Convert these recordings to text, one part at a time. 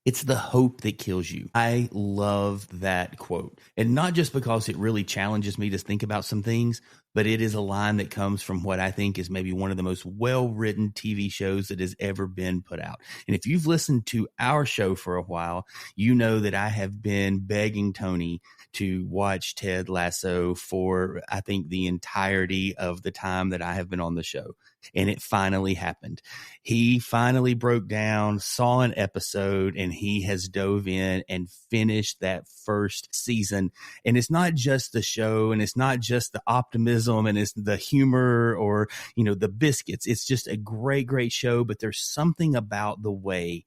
It's the hope that kills you. I love that quote. And not just because it really challenges me to think about some things, but it is a line that comes from what I think is maybe one of the most well-written TV shows that has ever been put out. And if you've listened to our show for a while, you know that I have been begging Tony to watch Ted Lasso for, I think, the entirety of the time that I have been on the show. And it finally happened. He finally broke down, saw an episode, and he has dove in and finished that first season. And it's not just the show, and it's not just the optimism, and it's the humor or, the biscuits. It's just a great, great show. But there's something about the way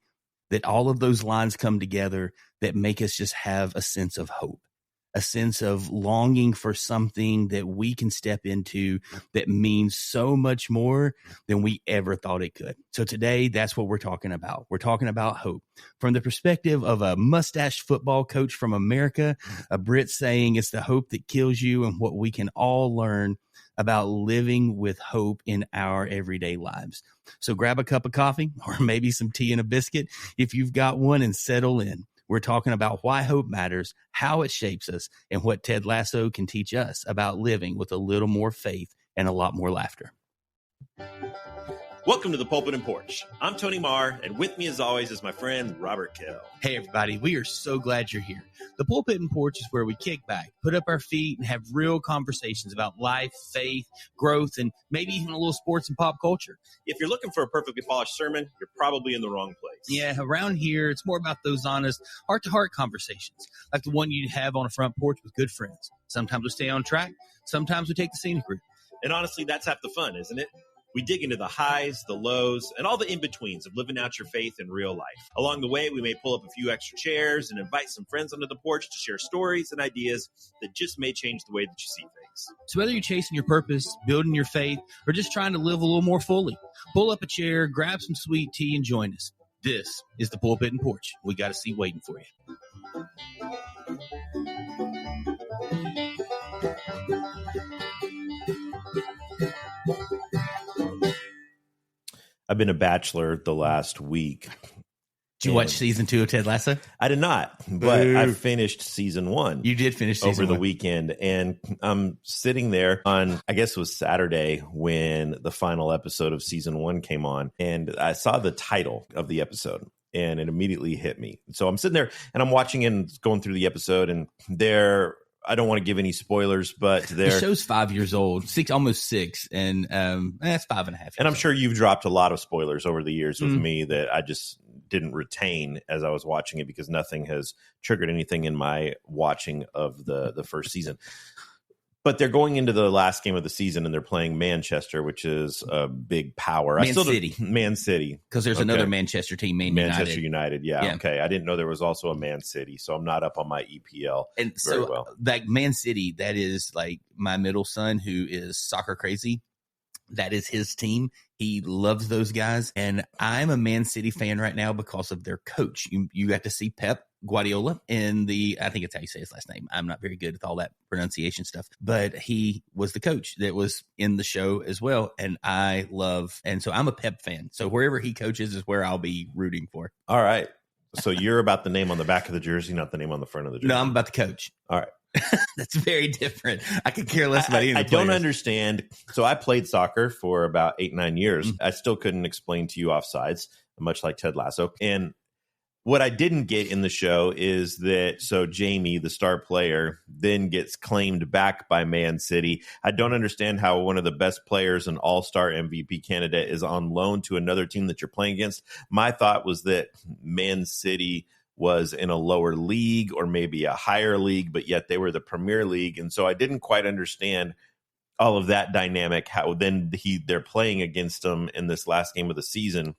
that all of those lines come together that make us just have a sense of hope. A sense of longing for something that we can step into that means so much more than we ever thought it could. So today, that's what we're talking about. We're talking about hope from the perspective of a mustached football coach from America, a Brit saying it's the hope that kills you, and what we can all learn about living with hope in our everyday lives. So grab a cup of coffee or maybe some tea and a biscuit if you've got one, and settle in. We're talking about why hope matters, how it shapes us, and what Ted Lasso can teach us about living with a little more faith and a lot more laughter. Welcome to the Pulpit Porch. I'm Tony Marr, and with me as always is my friend Robert Kell. Hey everybody, we are so glad you're here. The Pulpit Porch is where we kick back, put up our feet, and have real conversations about life, faith, growth, and maybe even a little sports and pop culture. If you're looking for a perfectly polished sermon, you're probably in the wrong place. Yeah, around here, it's more about those honest, heart-to-heart conversations, like the one you'd have on a front porch with good friends. Sometimes we stay on track, sometimes we take the scenic route. And honestly, that's half the fun, isn't it? We dig into the highs, the lows, and all the in-betweens of living out your faith in real life. Along the way, we may pull up a few extra chairs and invite some friends onto the porch to share stories and ideas that just may change the way that you see things. So whether you're chasing your purpose, building your faith, or just trying to live a little more fully, pull up a chair, grab some sweet tea, and join us. This is the Pulpit and Porch. We got a seat waiting for you. I've been a bachelor the last week. Did you watch season 2 of Ted Lasso? I did not, but I finished season 1. You did finish season 1 over the weekend, and I'm sitting there on, I guess it was Saturday when the final episode of season 1 came on, and I saw the title of the episode, and it immediately hit me. So I'm sitting there and I'm watching and going through the episode, and I don't want to give any spoilers, but the show's 5 years old, almost 6, and that's 5.5. And I'm sure you've dropped a lot of spoilers over the years with me that I just didn't retain as I was watching it, because nothing has triggered anything in my watching of the first season. But they're going into the last game of the season, and they're playing Manchester, which is a big power. Man City. Because there's another Manchester team, Manchester United. Yeah, okay. I didn't know there was also a Man City, so I'm not up on my EPL and very so, well. Like Man City, that is like my middle son who is soccer crazy. That is his team. He loves those guys. And I'm a Man City fan right now because of their coach. You got to see Pep Guardiola in I think it's how you say his last name. I'm not very good with all that pronunciation stuff, but he was the coach that was in the show as well. And so I'm a Pep fan. So wherever he coaches is where I'll be rooting for. All right. So you're about the name on the back of the jersey, not the name on the front of the jersey. No, I'm about the coach. All right. That's very different. I could care less about either. I don't understand. So I played soccer for about 8-9 years. Mm-hmm. I still couldn't explain to you offsides, much like Ted Lasso. And what I didn't get in the show is that Jamie, the star player, then gets claimed back by Man City. I don't understand how one of the best players, an all-star MVP candidate, is on loan to another team that you're playing against. My thought was that Man City was in a lower league or maybe a higher league, but yet they were the Premier League. And so I didn't quite understand all of that dynamic, how then they're playing against them in this last game of the season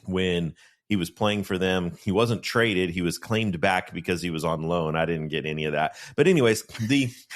when he was playing for them. He wasn't traded. He was claimed back because he was on loan. I didn't get any of that. But anyways,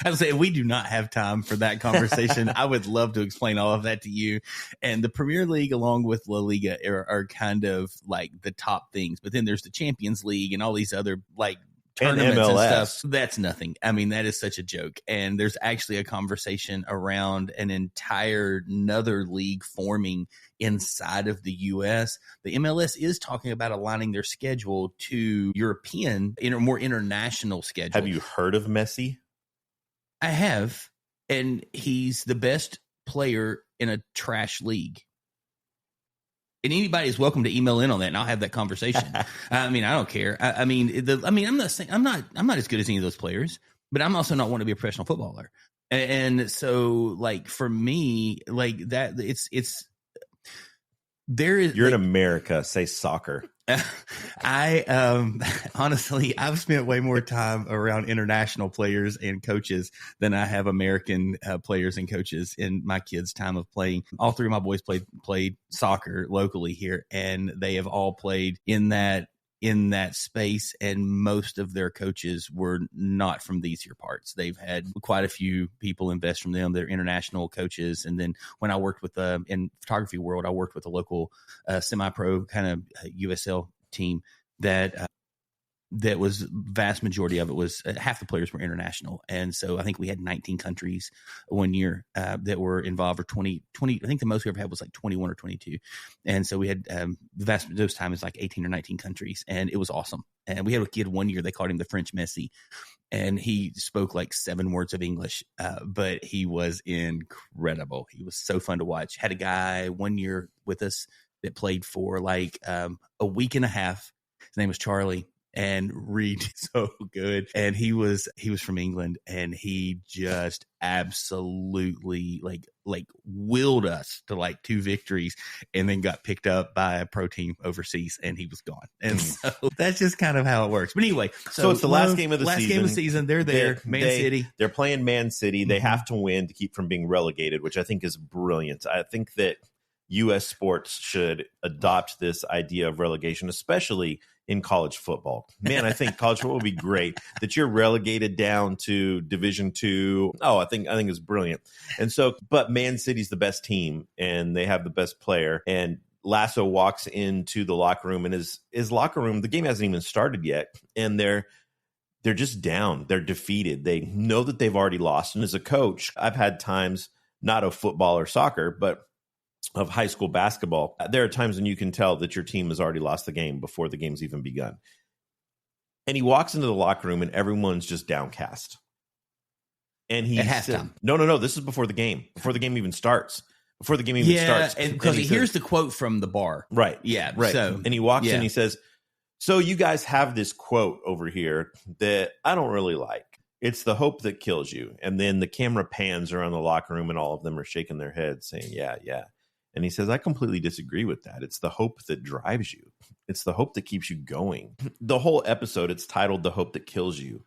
I would say we do not have time for that conversation. I would love to explain all of that to you. And the Premier League, along with La Liga, are kind of like the top things. But then there's the Champions League and all these other like tournaments and MLS. stuff. That's nothing. I mean, that is such a joke. And there's actually a conversation around an entire another league forming inside of the U.S. The MLS is talking about aligning their schedule to European, more international schedule. Have you heard of Messi? I have, and he's the best player in a trash league. And anybody is welcome to email in on that, and I'll have that conversation. I mean, I don't care. I'm not saying I'm not as good as any of those players, but I'm also not want to be a professional footballer. And so, like, for me, like that, You're in America. Say soccer. Honestly, I've spent way more time around international players and coaches than I have American players and coaches in my kids' time of playing. All three of my boys played soccer locally here, and they have all played in that space, and most of their coaches were not from these here parts. They've had quite a few people invest from them. They're international coaches. And then when I worked with in photography world, I worked with a local semi-pro kind of USL team that was vast majority of it was half the players were international. And so I think we had 19 countries one year that were involved, or 20. I think the most we ever had was like 21 or 22. And so we had those times like 18 or 19 countries, and it was awesome. And we had a kid one year, they called him the French Messi, and he spoke like 7 words of English, but he was incredible. He was so fun to watch. Had a guy one year with us that played for like a week and a half. His name was Charlie. And Reed, so good. And he was from England, and he just absolutely like willed us to like 2 victories, and then got picked up by a pro team overseas, and he was gone. And so that's just kind of how it works. But anyway, so it's the last game of the season. Last game of the season. They're there. Man City. They're playing Man City. They have to win to keep from being relegated, which I think is brilliant. I think that U.S. sports should adopt this idea of relegation, especially in college football. Man, I think college football would be great. That you're relegated down to Division II. Oh, I think it's brilliant. And so, but Man City's the best team, and they have the best player. And Lasso walks into the locker room, and his locker room, the game hasn't even started yet, and they're just down. They're defeated. They know that they've already lost. And as a coach, I've had times, not of football or soccer, but of high school basketball, there are times when you can tell that your team has already lost the game before the game's even begun. And he walks into the locker room, and everyone's just downcast. And he halftime. No. This is before the game even starts. Before the game even starts. And because he hears the quote from the bar. Right. Yeah. Right. So, and he walks in, he says, "So you guys have this quote over here that I don't really like. It's the hope that kills you." And then the camera pans around the locker room, and all of them are shaking their heads saying, yeah. And he says, "I completely disagree with that. It's the hope that drives you. It's the hope that keeps you going." The whole episode, it's titled "The Hope That Kills You."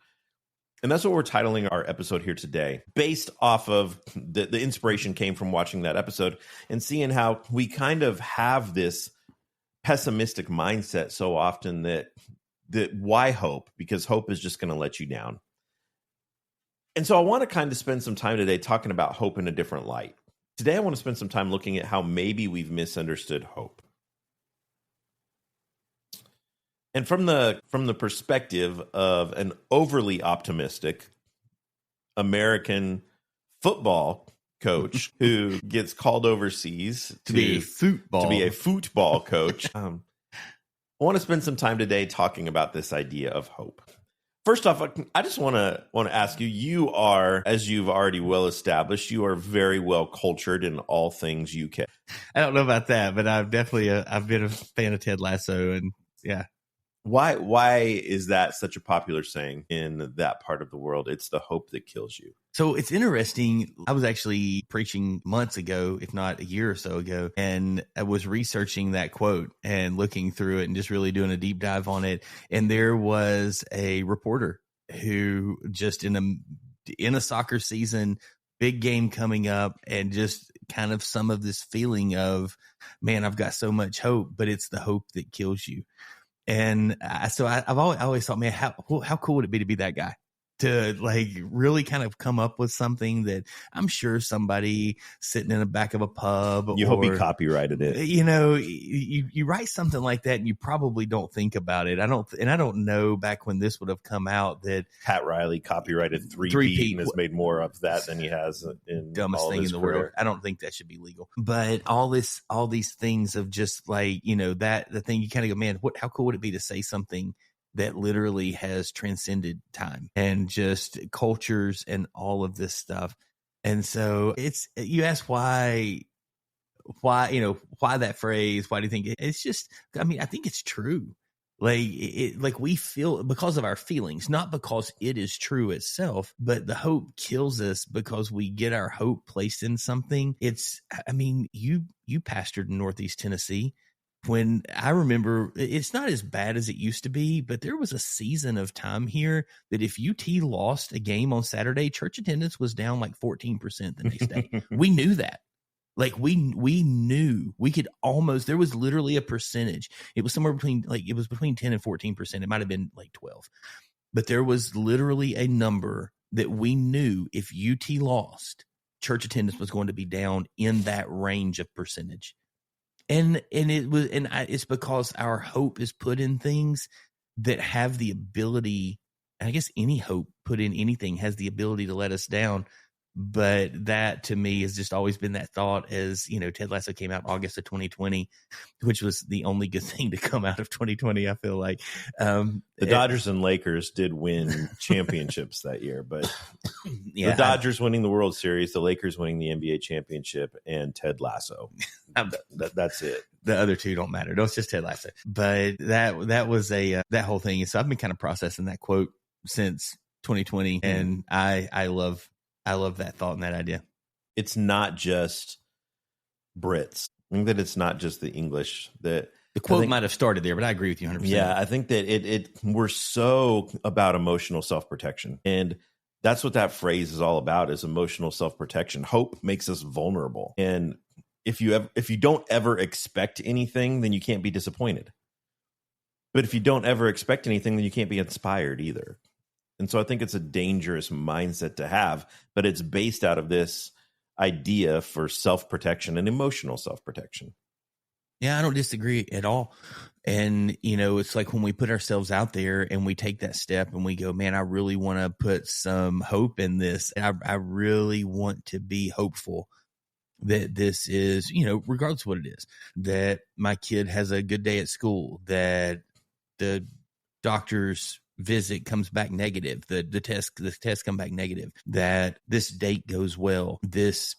And that's what we're titling our episode here today, based off of the inspiration came from watching that episode and seeing how we kind of have this pessimistic mindset so often that why hope? Because hope is just going to let you down. And so I want to kind of spend some time today talking about hope in a different light. Today, I want to spend some time looking at how maybe we've misunderstood hope. And from the perspective of an overly optimistic American football coach who gets called overseas to be a football coach, I want to spend some time today talking about this idea of hope. First off, I just want to ask you, you are, as you've already well established, you are very well cultured in all things UK. I don't know about that, but I've definitely I've been a fan of Ted Lasso, and yeah. Why is that such a popular saying in that part of the world? It's the hope that kills you. So it's interesting. I was actually preaching months ago, if not a year or so ago, and I was researching that quote and looking through it and just really doing a deep dive on it. And there was a reporter who just in a soccer season, big game coming up, and just kind of some of this feeling of, man, I've got so much hope, but it's the hope that kills you. And so I've always thought, man, how cool would it be to be that guy? to like really kind of come up with something that I'm sure somebody sitting in the back of a pub. You hope he copyrighted it. You know, you write something like that and you probably don't think about it. I don't know back when this would have come out that Pat Riley copyrighted three-peat and has made more of that than he has in dumbest all thing his in the career. world. I don't think that should be legal. But all these things of just like, you know, that the thing you kind of go, man, how cool would it be to say something that literally has transcended time and just cultures and all of this stuff. And so you ask why, you know, why that phrase, why do you think it's just, I mean, I think it's true. Like we feel because of our feelings, not because it is true itself, but the hope kills us because we get our hope placed in something. I mean, you pastored in Northeast Tennessee. When I remember, it's not as bad as it used to be, but there was a season of time here that if UT lost a game on Saturday, church attendance was down like 14% the next day. We knew that. Like we knew we could almost, there was literally a percentage. It was somewhere between 10 and 14%. It might've been like 12, but there was literally a number that we knew if UT lost, church attendance was going to be down in that range of percentage. And it's because our hope is put in things that have the ability, and I guess any hope put in anything has the ability to let us down. But that to me has just always been that thought as, you know, Ted Lasso came out August of 2020, which was the only good thing to come out of 2020. I feel like the Dodgers and Lakers did win championships that year, but yeah, the Dodgers winning the World Series, the Lakers winning the NBA championship, and Ted Lasso. That's it. The other two don't matter. No, it's just Ted Lasso. But that was that whole thing. And so I've been kind of processing that quote since 2020, and I love that thought and that idea. It's not just Brits. I think that it's not just the English. That the quote might have started there, but I agree with you 100%. Yeah, I think that we're so about emotional self-protection. And that's what that phrase is all about, is emotional self-protection. Hope makes us vulnerable. And if you don't ever expect anything, then you can't be disappointed. But if you don't ever expect anything, then you can't be inspired either. And so I think it's a dangerous mindset to have, but it's based out of this idea for self-protection and emotional self-protection. Yeah, I don't disagree at all. And, you know, it's like when we put ourselves out there and we take that step and we go, man, I really want to put some hope in this. I really want to be hopeful that this is, you know, regardless of what it is, that my kid has a good day at school, that the doctor's visit comes back negative, the test come back negative, that this date goes well, this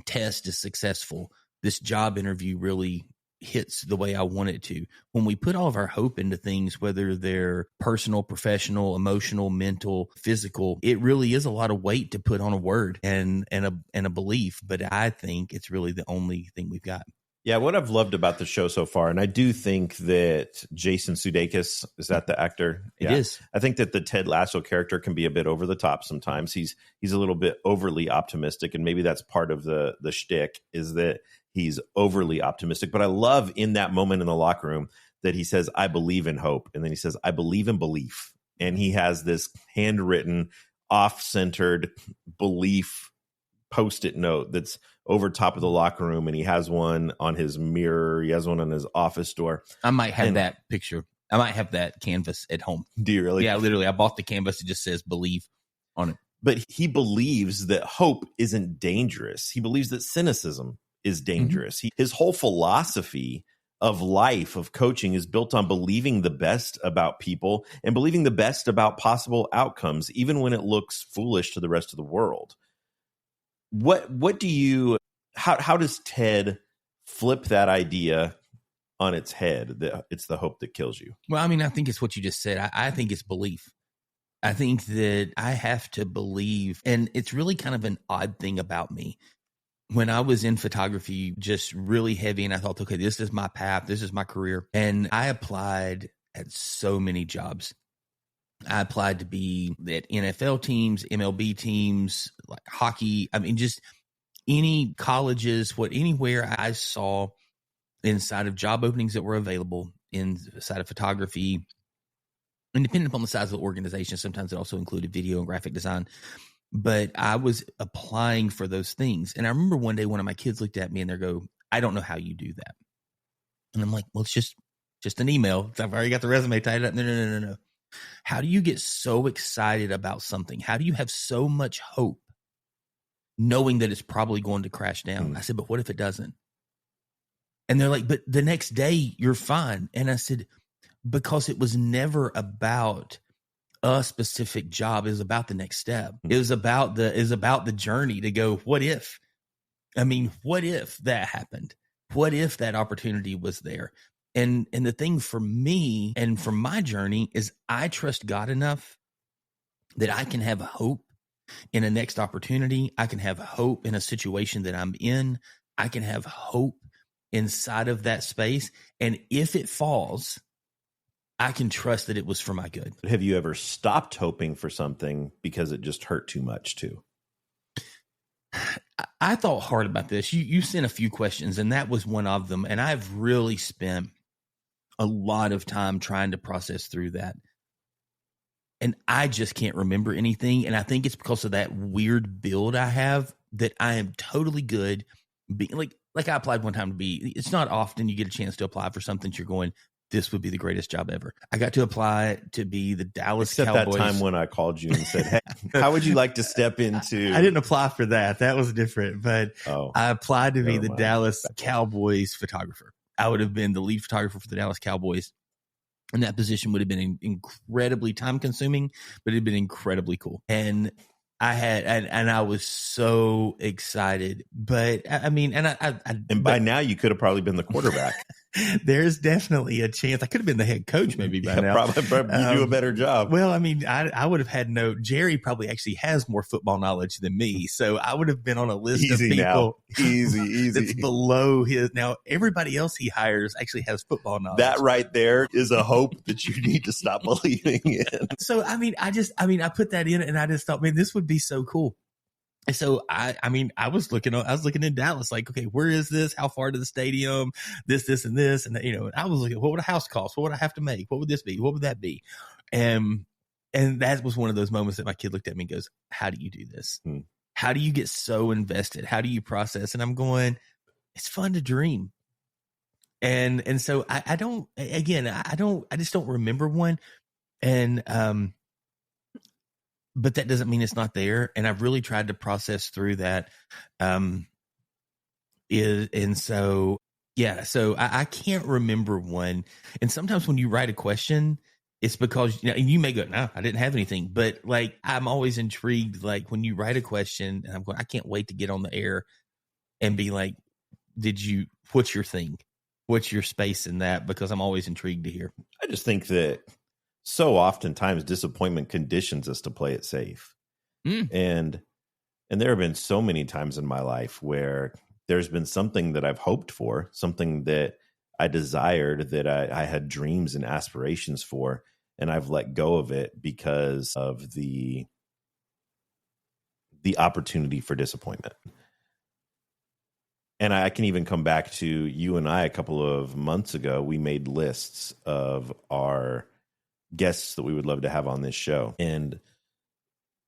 test is successful, this job interview really hits the way I want it to. When we put all of our hope into things, whether they're personal, professional, emotional, mental, physical, it really is a lot of weight to put on a word and a belief. But I think it's really the only thing we've got. Yeah, what I've loved about the show so far, and I do think that Jason Sudeikis, is that the actor? It is. I think that the Ted Lasso character can be a bit over the top sometimes. He's a little bit overly optimistic, and maybe that's part of the shtick, is that he's overly optimistic. But I love in that moment in the locker room that he says, I believe in hope. And then he says, I believe in belief. And he has this handwritten, off-centered belief Post-it note that's over top of the locker room, and he has one on his mirror. He has one on his office door. I might have that picture. I might have that canvas at home. Do you really? Yeah, literally. I bought the canvas. It just says believe on it. But he believes that hope isn't dangerous. He believes that cynicism is dangerous. Mm-hmm. His whole philosophy of life, of coaching, is built on believing the best about people and believing the best about possible outcomes, even when it looks foolish to the rest of the world. What do you, how does Ted flip that idea on its head, that it's the hope that kills you? Well, I mean, I think it's what you just said. I think it's belief. I think that I have to believe, and it's really kind of an odd thing about me. When I was in photography, just really heavy, and I thought, okay, this is my path, this is my career. And I applied at so many jobs. I applied to be at NFL teams, MLB teams, like hockey. I mean, just any colleges, anywhere I saw inside of job openings that were available inside of photography, And depending upon the size of the organization, sometimes it also included video and graphic design. But I was applying for those things. And I remember one day one of my kids looked at me and they go, I don't know how you do that. And I'm like, well, it's just an email. I've already got the resume tied up. No. How do you get so excited about something? How do you have so much hope knowing that it's probably going to crash down? I said, but what if it doesn't? And they're like, but the next day you're fine. And I said, because it was never about a specific job. It was about the next step. It was about the journey to go, what if? I mean, what if that happened? What if that opportunity was there? And the thing for me and for my journey is I trust God enough that I can have hope in a next opportunity. I can have hope in a situation that I'm in. I can have hope inside of that space. And if it falls, I can trust that it was for my good. Have you ever stopped hoping for something because it just hurt too much too? I thought hard about this. You sent a few questions, and that was one of them. And I've really spent a lot of time trying to process through that. And I just can't remember anything. And I think it's because of that weird build I have that I am totally good being like I applied one time to be, it's not often you get a chance to apply for something that you're going, this would be the greatest job ever. I got to apply to be the Dallas Cowboys. That time when I called you and said, hey, how would you like to step into? I didn't apply for that. That was different. But I applied to be the Dallas Cowboys photographer. I would have been the lead photographer for the Dallas Cowboys. And that position would have been incredibly time consuming, but it'd been incredibly cool. And I was so excited, but I mean, and by now you could have probably been the quarterback. There's definitely a chance I could have been the head coach maybe by now. Probably you do a better job. Well, I mean, I would have had Jerry probably actually has more football knowledge than me. So I would have been on a list of people easy that's below his. Now, everybody else he hires actually has football knowledge. That right there is a hope that you need to stop believing in. So, I put that in and I just thought, man, this would be so cool. And so I was looking in Dallas, like, okay, where is this? How far to the stadium? This, and this. And, I was looking, what would a house cost? What would I have to make? What would this be? What would that be? And that was one of those moments that my kid looked at me and goes, how do you do this? How do you get so invested? How do you process? And I'm going, it's fun to dream. And so I just don't remember one. And, but that doesn't mean it's not there. And I've really tried to process through that. So I can't remember one. And sometimes when you write a question, it's because, and you may go, no, I didn't have anything, but like, I'm always intrigued. Like when you write a question and I'm going, I can't wait to get on the air and be like, what's your thing? What's your space in that? Because I'm always intrigued to hear. I just think that so oftentimes disappointment conditions us to play it safe. And there have been so many times in my life where there's been something that I've hoped for, something that I desired, that I had dreams and aspirations for, and I've let go of it because of the opportunity for disappointment. And I can even come back to you and I a couple of months ago, we made lists of our guests that we would love to have on this show. And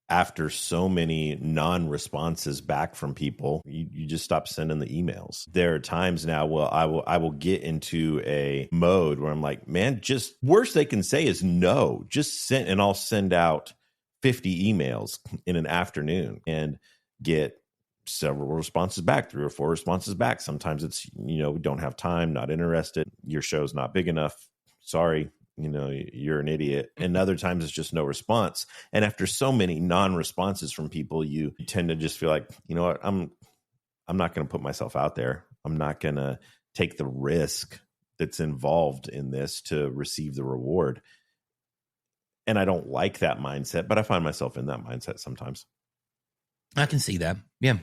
after so many non-responses back from people, you just stop sending the emails. There are times now where I will get into a mode where I'm like, man, just worst they can say is no, just send, and I'll send out 50 emails in an afternoon and get several responses back, 3 or 4 responses back. Sometimes it's, we don't have time, not interested. Your show's not big enough. Sorry. You're an idiot. And other times it's just no response. And after so many non-responses from people, you tend to just feel like, you know what, I'm not going to put myself out there. I'm not going to take the risk that's involved in this to receive the reward. And I don't like that mindset, but I find myself in that mindset sometimes. I can see that. Yeah.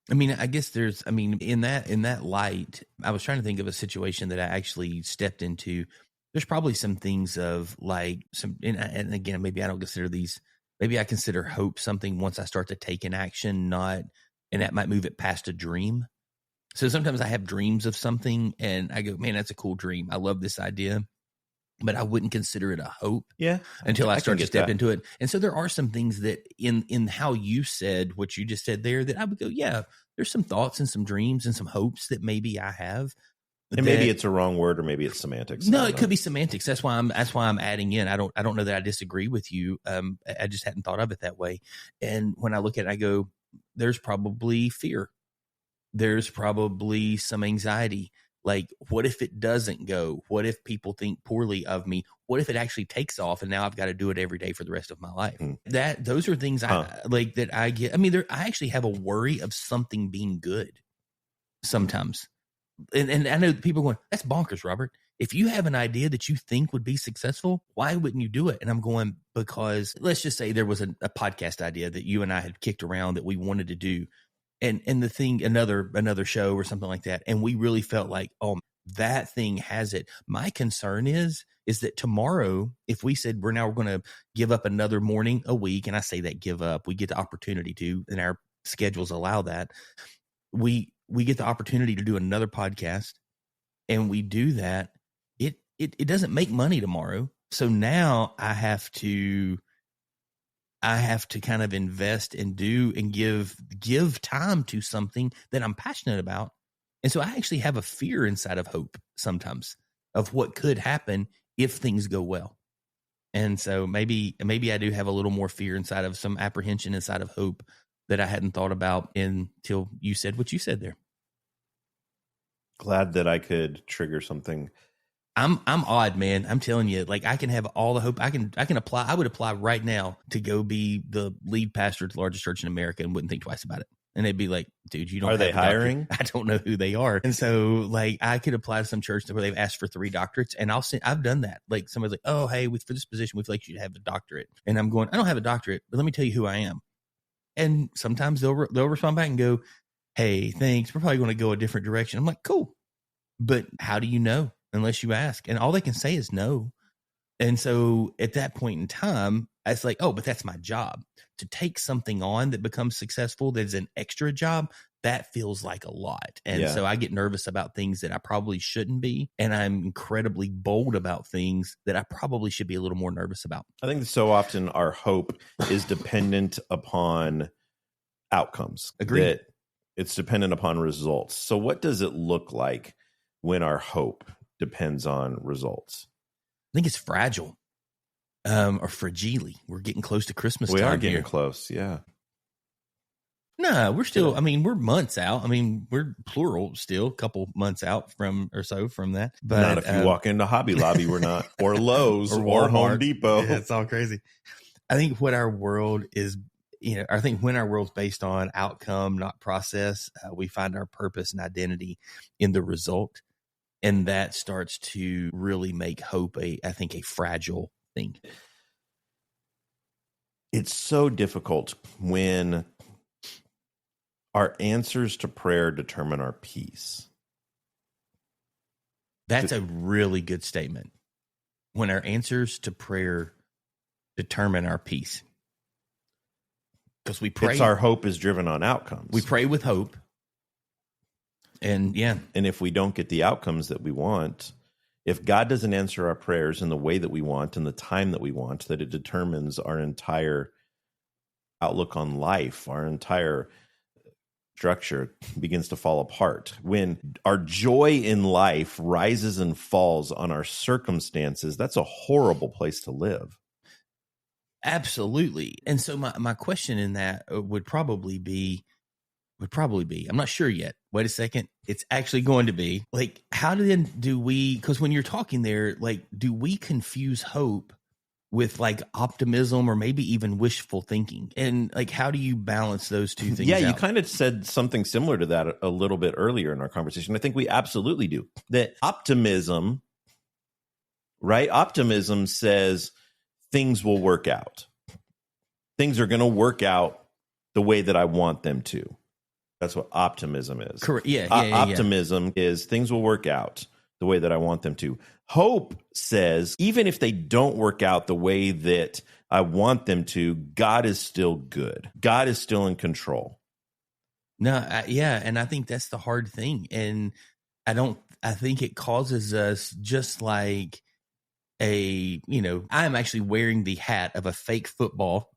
I mean, I guess in that light, I was trying to think of a situation that I actually stepped into. There's probably some things of like and again, maybe I don't consider these, maybe I consider hope something once I start to take an action, and that might move it past a dream. So sometimes I have dreams of something and I go, man, that's a cool dream. I love this idea. but I wouldn't consider it a hope Yeah. until I start to step that. into it. And so there are some things that in how you said what you just said there that I would go, yeah, there's some thoughts and some dreams and some hopes that maybe I have. And maybe it's a wrong word, or maybe it's semantics. No, it could be semantics. That's why I'm adding in. I don't know that I disagree with you. I just hadn't thought of it that way. And when I look at it, I go, there's probably fear. There's probably some anxiety. Like, what if it doesn't go? What if people think poorly of me? What if it actually takes off and now I've got to do it every day for the rest of my life? Those are things I like that I get. I mean, I actually have a worry of something being good sometimes. And I know people are going, that's bonkers, Robert. If you have an idea that you think would be successful, why wouldn't you do it? And I'm going, because let's just say there was a podcast idea that you and I had kicked around that we wanted to do. And the thing, another show or something like that. And we really felt like, oh, that thing has it. My concern is that tomorrow, if we said we're going to give up another morning a week, and I say that give up, we get the opportunity to, and our schedules allow that, we get the opportunity to do another podcast, and we do that. It doesn't make money tomorrow. So now I have to kind of invest and do and give time to something that I'm passionate about. And so I actually have a fear inside of hope sometimes of what could happen if things go well. And so maybe I do have a little more fear inside of some apprehension inside of hope that I hadn't thought about until you said what you said there. Glad that I could trigger something. I'm odd, man. I'm telling you, like, I can have all the hope. I can apply. I would apply right now to go be the lead pastor at the largest church in America and wouldn't think twice about it. And they'd be like, dude, you don't Are they hiring? I don't know who they are. And so, like, I could apply to some church where they've asked for 3 doctorates, and I've done that. Like, somebody's like, oh, hey, for this position, we'd like you to have a doctorate. And I'm going, I don't have a doctorate, but let me tell you who I am. And sometimes they'll respond back and go, hey, thanks. We're probably going to go a different direction. I'm like, cool. But how do you know unless you ask? And all they can say is no. And so at that point in time, it's like, oh, but that's my job. To take something on that becomes successful, that is an extra job, that feels like a lot. And so I get nervous about things that I probably shouldn't be. And I'm incredibly bold about things that I probably should be a little more nervous about. I think so often our hope is dependent upon outcomes. Agreed. That it's dependent upon results. So what does it look like when our hope depends on results? I think it's fragile, or fragile. We're getting close to Christmas time. We are getting here. close, yeah. No, we're still, I mean, we're months out. I mean, we're plural still, a couple months out from that. But not if you walk into Hobby Lobby, we're not, or Lowe's or Home Depot. Yeah, it's all crazy. I think what our world is, I think when our world's based on outcome, not process, we find our purpose and identity in the result. And that starts to really make hope I think a fragile thing. It's so difficult when our answers to prayer determine our peace. That's a really good statement. When our answers to prayer determine our peace. Because we pray. It's our hope is driven on outcomes. We pray with hope. And and if we don't get the outcomes that we want, if God doesn't answer our prayers in the way that we want, in the time that we want, that it determines our entire outlook on life, our entire structure begins to fall apart. When our joy in life rises and falls on our circumstances, that's a horrible place to live. Absolutely. And so my question in that would probably be, I'm not sure yet. Wait a second. It's actually going to be like, how do we, because when you're talking there, like, do we confuse hope with like optimism or maybe even wishful thinking? And like, how do you balance those two things? Yeah, you kind of said something similar to that a little bit earlier in our conversation. I think we absolutely do. That optimism, right? Optimism says things will work out. Things are going to work out the way that I want them to. That's what optimism is. Correct. Yeah. Optimism is things will work out the way that I want them to. Hope says, even if they don't work out the way that I want them to, God is still good. God is still in control. No, and I think that's the hard thing. And I think it causes us, just like I'm actually wearing the hat of a fake football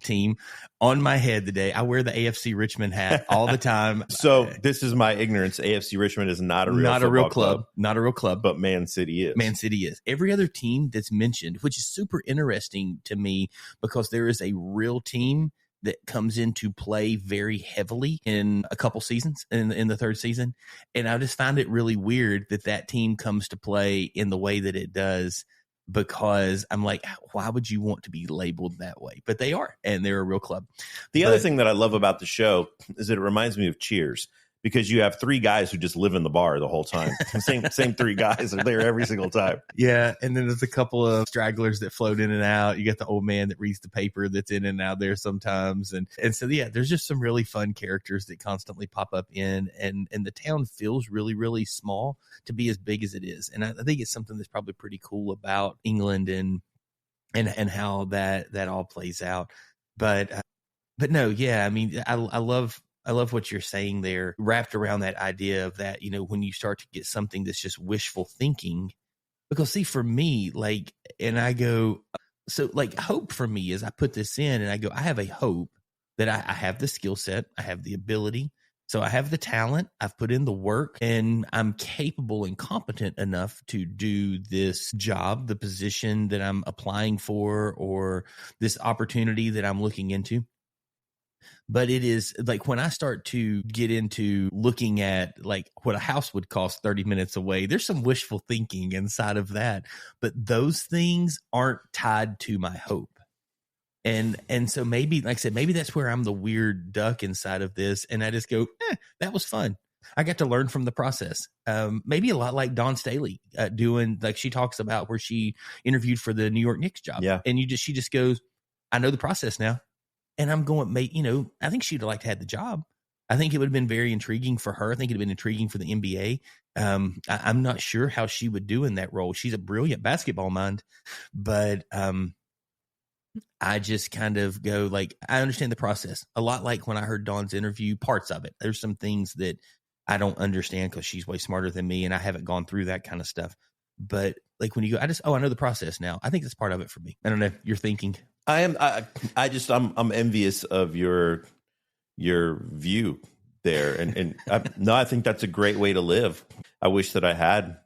team on my head today. I wear the AFC Richmond hat all the time. So this is my ignorance. AFC Richmond is not a real club. Not a real club. But Man City is. Man City is. Every other team that's mentioned, which is super interesting to me because there is a real team that comes into play very heavily in a couple seasons in the third season. And I just find it really weird that team comes to play in the way that it does, because I'm like, why would you want to be labeled that way? But they are, and they're a real club. The other thing that I love about the show is that it reminds me of Cheers, because you have three guys who just live in the bar the whole time. Same three guys are there every single time. Yeah, and then there's a couple of stragglers that float in and out. You got the old man that reads the paper that's in and out there sometimes. And so, yeah, there's just some really fun characters that constantly pop up in, and the town feels really, really small to be as big as it is. And I think it's something that's probably pretty cool about England and how that all plays out. But no, yeah, I mean, I love what you're saying there, wrapped around that idea of that, when you start to get something that's just wishful thinking. Because see, for me, hope for me is I put this in and I go, I have a hope that I have the skill set, I have the ability. So I have the talent, I've put in the work, and I'm capable and competent enough to do this job, the position that I'm applying for, or this opportunity that I'm looking into. But it is like when I start to get into looking at like what a house would cost 30 minutes away, there's some wishful thinking inside of that. But those things aren't tied to my hope. And so maybe, like I said, maybe that's where I'm the weird duck inside of this. And I just go, that was fun. I got to learn from the process. Maybe a lot like Dawn Staley doing, like she talks about where she interviewed for the New York Knicks job. Yeah. And she just goes, I know the process now. And I'm going, mate, I think she'd have liked to have the job. I think it would have been very intriguing for her. I think it'd have been intriguing for the NBA. I'm not sure how she would do in that role. She's a brilliant basketball mind, but I just kind of go like, I understand the process a lot. Like when I heard Dawn's interview, parts of it, there's some things that I don't understand because she's way smarter than me and I haven't gone through that kind of stuff. But like when you go, I know the process now. I think that's part of it for me. I don't know if you're thinking. I'm envious of your view there. And I think that's a great way to live. I wish that I had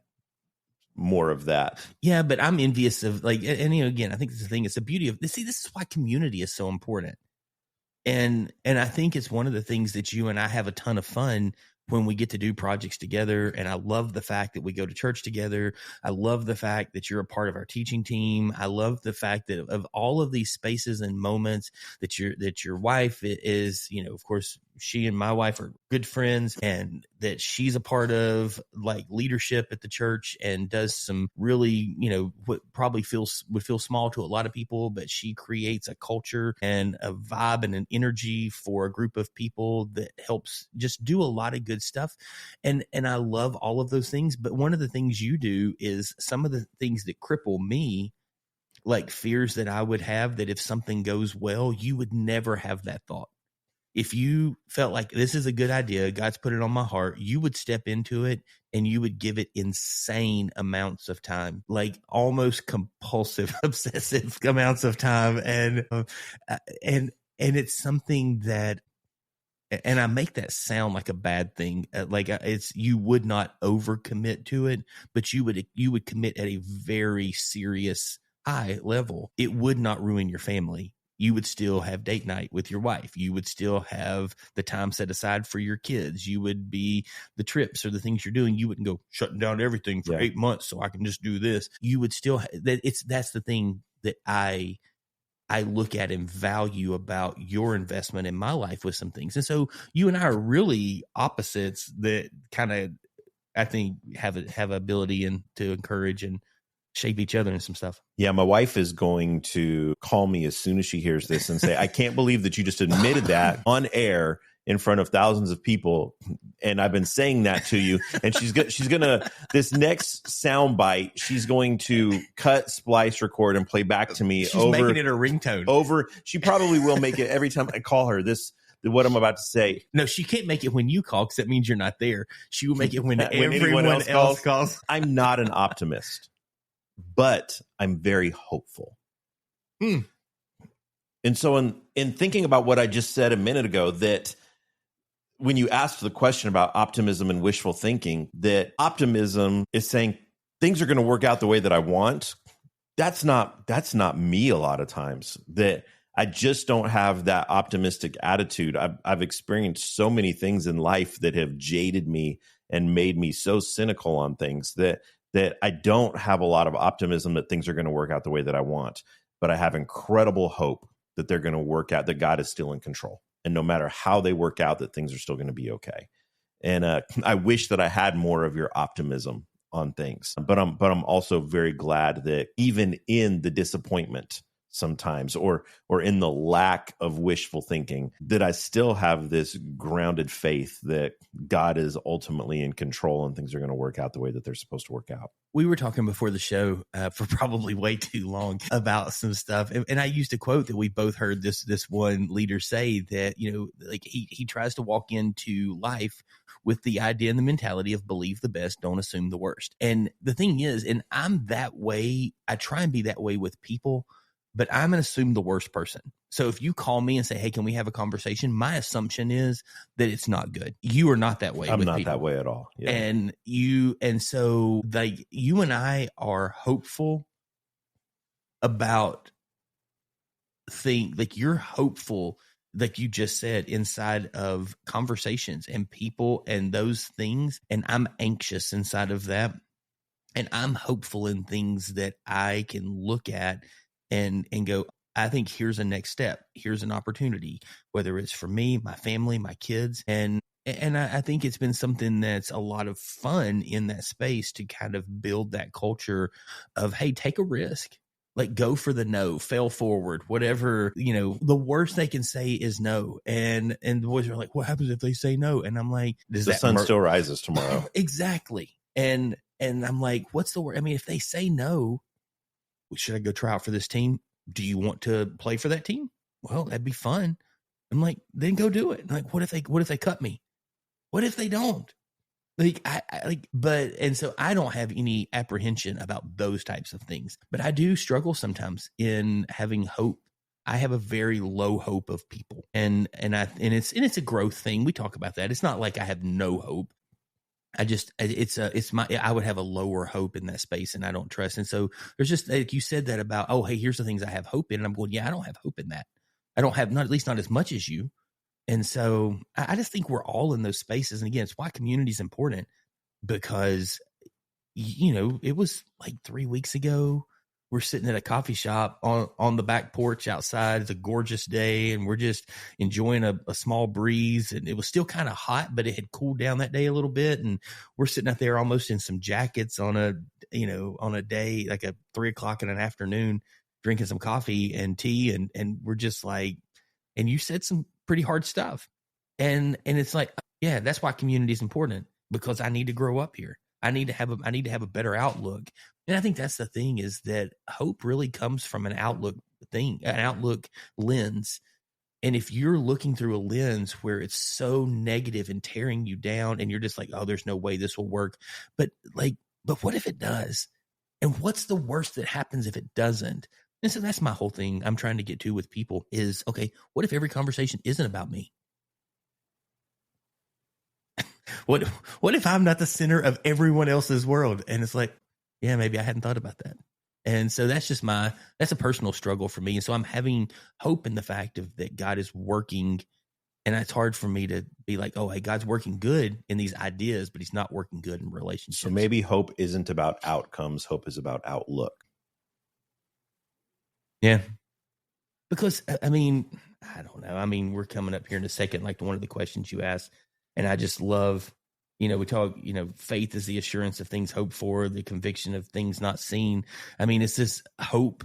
more of that. Yeah, but I'm envious of again, I think it's the thing. It's the beauty of this. See, this is why community is so important. And I think it's one of the things that you and I have a ton of fun when we get to do projects together. And I love the fact that we go to church together. I love the fact that you're a part of our teaching team. I love the fact that of all of these spaces and moments that your wife is, of course, she and my wife are good friends, and that she's a part of like leadership at the church and does some really, what probably would feel small to a lot of people, but she creates a culture and a vibe and an energy for a group of people that helps just do a lot of good stuff. And I love all of those things. But one of the things you do is some of the things that cripple me, like fears that I would have that if something goes well, you would never have that thought. If you felt like this is a good idea, God's put it on my heart, you would step into it and you would give it insane amounts of time, like almost compulsive, obsessive amounts of time. And it's something that, and I make that sound like a bad thing. You would not overcommit to it, but you would commit at a very serious high level. It would not ruin your family. You would still have date night with your wife. You would still have the time set aside for your kids. You would be the trips or the things you're doing. You wouldn't go shutting down everything for 8 months so I can just do this. You would still that's the thing that I look at and value about your investment in my life with some things. And so you and I are really opposites that kind of, I think, have ability and to encourage and shape each other and some stuff. Yeah, my wife is going to call me as soon as she hears this and say, I can't believe that you just admitted that on air in front of thousands of people. And I've been saying that to you. And she's gonna, this next sound bite, she's going to cut, splice, record, and play back to me. She's making it a ringtone. She probably will make it every time I call her what I'm about to say. No, she can't make it when you call because that means you're not there. She will make it when everyone else calls. I'm not an optimist. but I'm very hopeful. And so in thinking about what I just said a minute ago, that when you asked the question about optimism and wishful thinking, that optimism is saying things are going to work out the way that I want. That's not me a lot of times. That I just don't have that optimistic attitude. I've experienced so many things in life that have jaded me and made me so cynical on things that I don't have a lot of optimism that things are going to work out the way that I want. But I have incredible hope that they're going to work out, that God is still in control. And no matter how they work out, that things are still going to be okay. And I wish that I had more of your optimism on things. But I'm also very glad that even in the disappointment sometimes, or in the lack of wishful thinking, that I still have this grounded faith that God is ultimately in control and things are going to work out the way that they're supposed to work out. We were talking before the show for probably way too long about some stuff. And I used a quote that we both heard this one leader say, that, like he tries to walk into life with the idea and the mentality of believe the best, don't assume the worst. And the thing is, and I'm that way, I try and be that way with people, but I'm going to assume the worst person. So if you call me and say, hey, can we have a conversation? My assumption is that it's not good. You are not that way. I'm not people. that way at all. Yeah. And so like you and I are hopeful about like you're hopeful, like you just said, inside of conversations and people and those things. And I'm anxious inside of that. And I'm hopeful in things that I can look at and go, I think here's a next step. Here's an opportunity, whether it's for me, my family, my kids. And I think it's been something that's a lot of fun in that space to kind of build that culture of, hey, take a risk. Like go for the no, fail forward, whatever, the worst they can say is no. And the boys are like, what happens if they say no? And I'm like, the sun still rises tomorrow. Exactly. And I'm like, what's the word? I mean, if they say no, should I go try out for this team? Do you want to play for that team? Well, that'd be fun. I'm like, then go do it. I'm like, what if they cut me? What if they don't? Like, and so I don't have any apprehension about those types of things, but I do struggle sometimes in having hope. I have a very low hope of people, and it's a growth thing. We talk about that. It's not like I have no hope. I would have a lower hope in that space, and I don't trust. And so there's just, like you said that about, oh, hey, here's the things I have hope in. And I'm going, yeah, I don't have hope in that. I don't have, not at least not as much as you. And so I just think we're all in those spaces. And again, it's why community is important, because, it was like 3 weeks ago. We're sitting at a coffee shop on the back porch outside. It's a gorgeous day, and we're just enjoying a small breeze. And it was still kind of hot, but it had cooled down that day a little bit. And we're sitting out there almost in some jackets on a day, like a 3 o'clock in an afternoon, drinking some coffee and tea. And we're just like, and you said some pretty hard stuff. And it's like, yeah, that's why community is important, because I need to grow up here. I need to have a better outlook. And I think that's the thing, is that hope really comes from an outlook lens. And if you're looking through a lens where it's so negative and tearing you down, and you're just like, oh, there's no way this will work. But what if it does? And what's the worst that happens if it doesn't? And so that's my whole thing I'm trying to get to with people is, okay, what if every conversation isn't about me? What if I'm not the center of everyone else's world? And it's like, yeah, maybe I hadn't thought about that. And so that's a personal struggle for me. And so I'm having hope in the fact that God is working. And it's hard for me to be like, oh, hey, God's working good in these ideas, but he's not working good in relationships. So maybe hope isn't about outcomes. Hope is about outlook. Yeah. Because, I mean, I don't know. I mean, we're coming up here in a second, like one of the questions you asked. And I just love, we talk, faith is the assurance of things hoped for, the conviction of things not seen. I mean, it's this hope,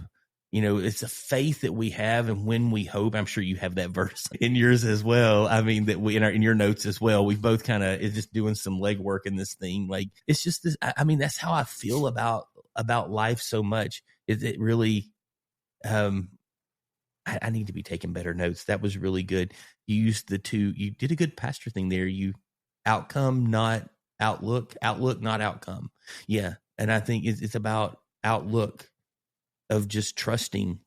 it's a faith that we have. And when we hope, I'm sure you have that verse in yours as well. I mean, that in your notes as well, we've both kind of is just doing some legwork in this thing. Like, it's just this, I mean, that's how I feel about life so much. Is it really, I need to be taking better notes. That was really good. You used you did a good pastor thing there. You outcome, not outlook, not outcome. Yeah. And I think it's about outlook of just trusting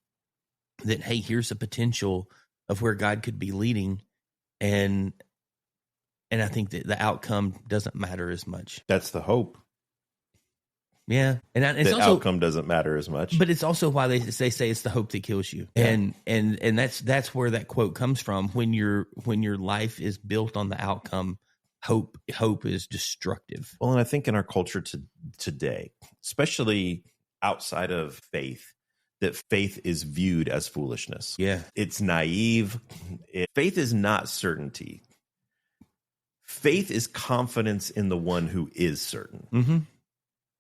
that, hey, here's a potential of where God could be leading. And I think that the outcome doesn't matter as much. That's the hope. Yeah. And it's the also, outcome doesn't matter as much. but it's also why they say it's the hope that kills you. Yeah. And that's where that quote comes from. When your life is built on the outcome, hope is destructive. Well, and I think in our culture today, especially outside of faith, that faith is viewed as foolishness. Yeah. It's naive. Faith is not certainty. Faith is confidence in the one who is certain. Mm-hmm.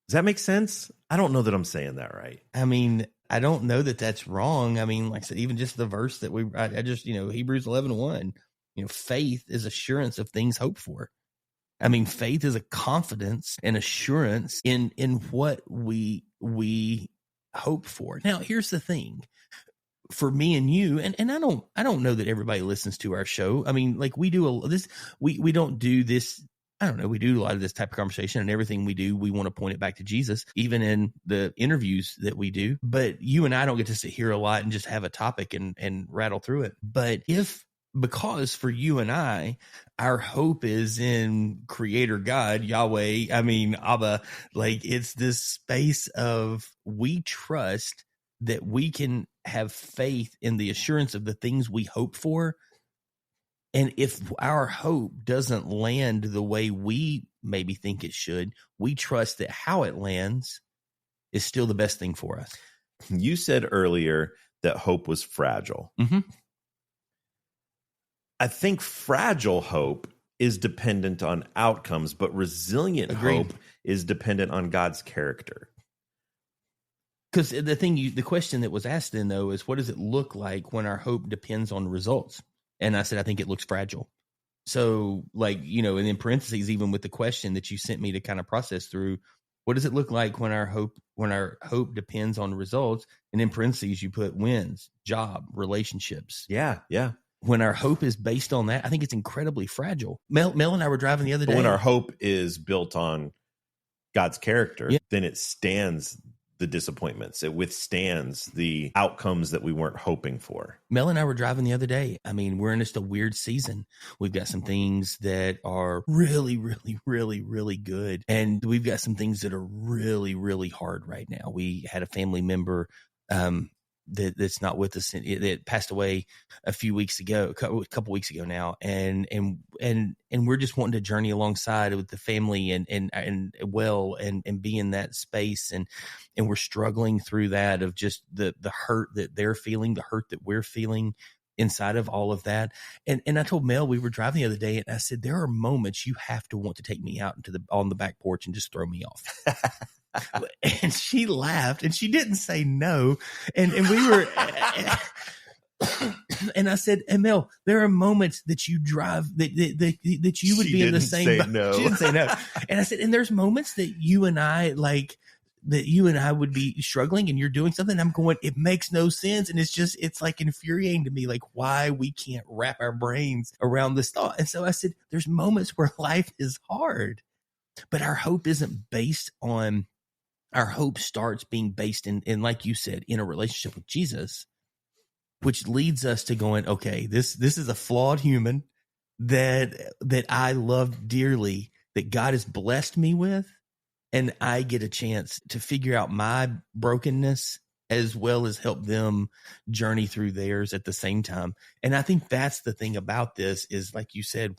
Does that make sense? I don't know that I'm saying that right. I mean, I don't know that that's wrong. I mean, like I said, even just the verse that I just, Hebrews 11:1, faith is assurance of things hoped for. I mean, faith is a confidence and assurance in what we hope for. Now, here's the thing. For me and you, and I don't know that everybody listens to our show. I mean, like we do we don't do this. I don't know. We do a lot of this type of conversation, and everything we do, we want to point it back to Jesus, even in the interviews that we do. But you and I don't get to sit here a lot and just have a topic and rattle through it. But because for you and I, our hope is in Creator God, Yahweh, I mean, Abba, like it's this space of we trust that we can have faith in the assurance of the things we hope for. And if our hope doesn't land the way we maybe think it should, we trust that how it lands is still the best thing for us. You said earlier that hope was fragile. Mm-hmm. I think fragile hope is dependent on outcomes, but resilient hope is dependent on God's character. Because the question that was asked then, though, is what does it look like when our hope depends on results? And I said, I think it looks fragile. So like, and in parentheses, even with the question that you sent me to kind of process through, what does it look like when our hope depends on results? And in parentheses, you put wins, job, relationships. Yeah. Yeah. When our hope is based on that, I think it's incredibly fragile. Mel and I were driving the other day. But when our hope is built on God's character, then it stands the disappointments. It withstands the outcomes that we weren't hoping for. Mel and I were driving the other day. I mean, we're in just a weird season. We've got some things that are really, really, really, really good. And we've got some things that are really, really hard right now. We had a family member that's not with us, that passed away a couple weeks ago now, and we're just wanting to journey alongside with the family and be in that space, and we're struggling through that of just the hurt that they're feeling, the hurt that we're feeling inside of all of that. And I told Mel, we were driving the other day, and I said, there are moments you have to want to take me out on the back porch and just throw me off. And she laughed, and she didn't say no. And we were, and I said, and Mel, there are moments that you drive that you would be in the same. No. She didn't say no. And I said, and there's moments that you and I would be struggling, and you're doing something. I'm going, it makes no sense. And it's like infuriating to me, like why we can't wrap our brains around this thought. And so I said, there's moments where life is hard, but our hope isn't based on. Our hope starts being based in, like you said, in a relationship with Jesus, which leads us to going, okay, this is a flawed human that I love dearly, that God has blessed me with, and I get a chance to figure out my brokenness as well as help them journey through theirs at the same time. And I think that's the thing about this is, like you said,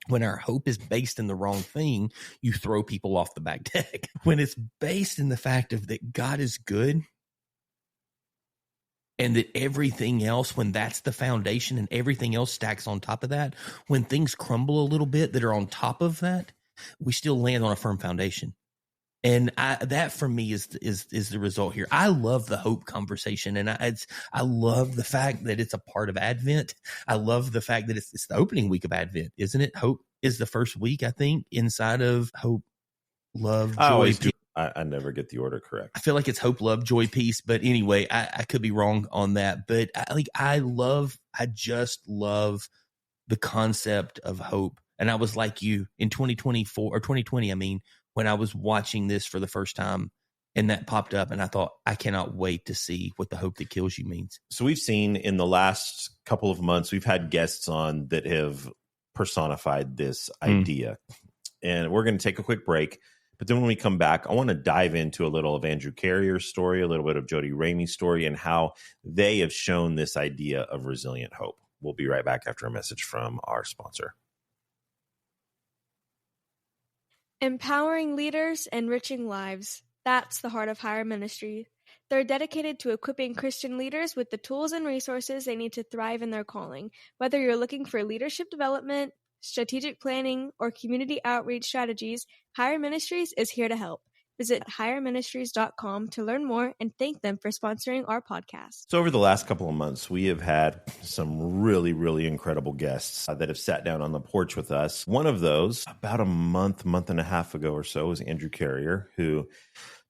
when our hope is based in the wrong thing, you throw people off the back deck. When it's based in the fact of that God is good, and that everything else, when that's the foundation and everything else stacks on top of that, when things crumble a little bit that are on top of that, we still land on a firm foundation. And that for me is the result here. I love the hope conversation, and I love the fact that it's a part of Advent. I love the fact that it's the opening week of Advent, isn't it? Hope is the first week, I think, inside of hope, love, joy, peace. I never get the order correct. I feel like it's hope, love, joy, peace. But anyway, I could be wrong on that. But I just love the concept of hope. And I was like you in 2024 or 2020. I mean, when I was watching this for the first time, And that popped up, and I thought, I cannot wait to see what the hope that kills you means. So we've seen in the last couple of months, we've had guests on that have personified this idea. And we're going to take a quick break. But then when we come back, I want to dive into a little of Andrew Carrier's story, a little bit of Jodi Ramey's story, and how they have shown this idea of resilient hope. We'll be right back after a message from our sponsor. Empowering leaders, enriching lives. That's the heart of Hire Ministry. They're dedicated to equipping Christian leaders with the tools and resources they need to thrive in their calling. Whether you're looking for leadership development, strategic planning, or community outreach strategies, Hire Ministries is here to help. Visit hireministries.com to learn more and thank them for sponsoring our podcast. So over the last couple of months, we have had some really, really incredible guests that have sat down on the porch with us. One of those, about a month and a half ago or so, was Andrew Carrier, who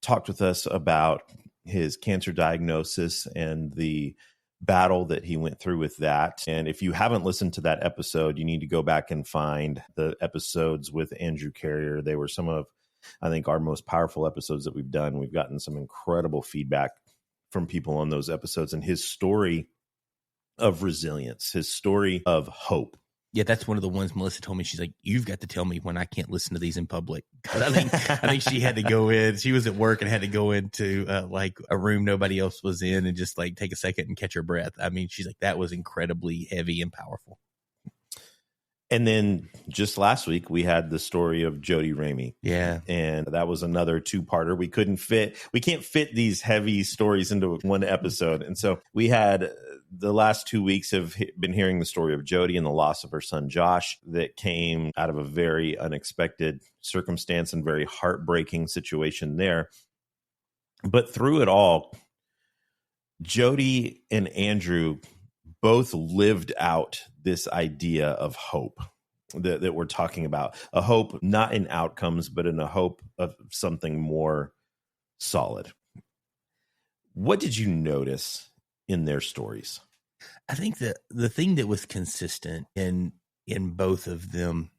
talked with us about his cancer diagnosis and the battle that he went through with that. And if you haven't listened to that episode, you need to go back and find the episodes with Andrew Carrier. They were some of, I think, our most powerful episodes that we've done. We've gotten some incredible feedback from people on those episodes, and his story of resilience, his story of hope. Yeah, that's one of the ones Melissa told me. She's like, you've got to tell me when I can't listen to these in public. But I think she had to go in. She was at work and had to go into like a room nobody else was in and just like take a second and catch her breath. I mean, she's like, that was incredibly heavy and powerful. And then just last week, we had the story of Jodi Ramey. Yeah. And that was another two-parter. We can't fit these heavy stories into one episode. And so we had the last 2 weeks have been hearing the story of Jodi and the loss of her son, Josh, that came out of a very unexpected circumstance and very heartbreaking situation there. But through it all, Jodi and Andrew both lived out this idea of hope that we're talking about. A hope not in outcomes, but in a hope of something more solid. What did you notice in their stories? I think that the thing that was consistent in both of them,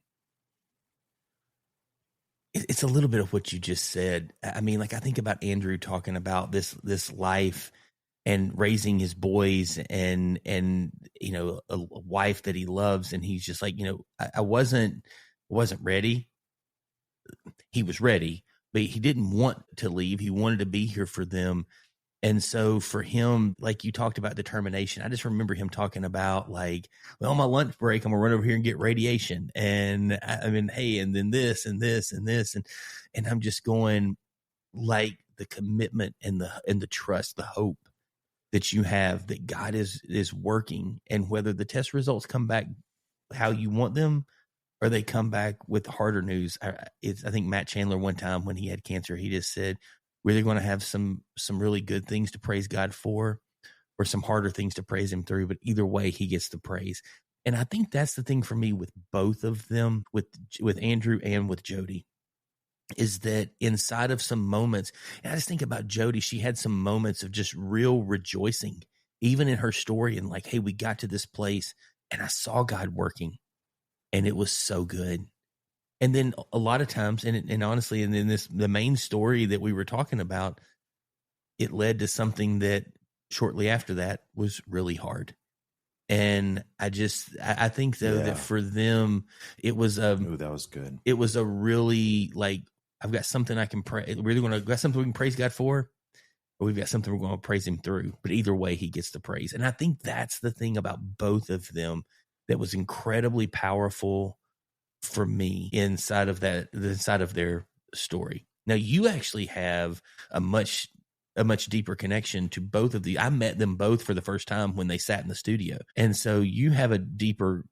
it's a little bit of what you just said. I mean, like I think about Andrew talking about this life and raising his boys and you know, a wife that he loves, and he's just like, you know, I wasn't ready. He was ready, but he didn't want to leave. He wanted to be here for them. And so for him, like you talked about determination, I just remember him talking about like, well, on my lunch break, I'm gonna run over here and get radiation. And I mean, hey, and then this and this and this. And I'm just going like the commitment and the trust, the hope that you have that God is working. And whether the test results come back how you want them or they come back with harder news. I think Matt Chandler one time when he had cancer, he just said, we're either going to have some really good things to praise God for or some harder things to praise him through. But either way, he gets the praise. And I think that's the thing for me with both of them, with Andrew and with Jodi, is that inside of some moments, and I just think about Jodi, she had some moments of just real rejoicing, even in her story. And like, hey, we got to this place and I saw God working and it was so good. And then a lot of times, and honestly, and in the main story that we were talking about, it led to something that shortly after that was really hard. And I think though that for them, it was that was good. It was a really like, I've got something I can pray. We're either got something we can praise God for, or we've got something we're going to praise him through. But either way, he gets the praise. And I think that's the thing about both of them that was incredibly powerful for me inside of their story. Now you actually have a much deeper connection to both of the. I met them both for the first time when they sat in the studio, and so you have a deeper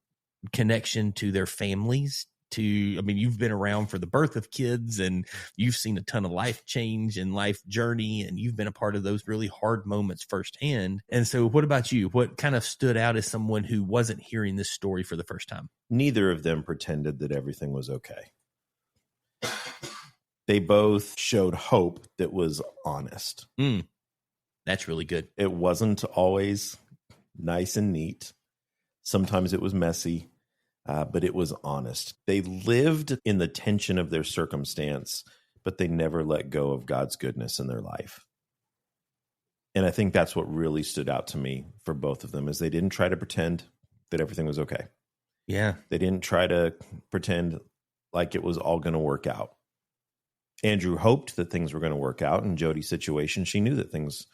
connection to their families. You've been around for the birth of kids, and you've seen a ton of life change and life journey, and you've been a part of those really hard moments firsthand. And so what about you? What kind of stood out as someone who wasn't hearing this story for the first time? Neither of them pretended that everything was okay. They both showed hope that was honest. That's really good. It wasn't always nice and neat. Sometimes it was messy. But it was honest. They lived in the tension of their circumstance but they never let go of God's goodness in their life. And I think that's what really stood out to me for both of them, is they didn't try to pretend that everything was okay. Yeah. They didn't try to pretend like it was all going to work out. Andrew hoped that things were going to work out. In Jodi's situation, she knew that things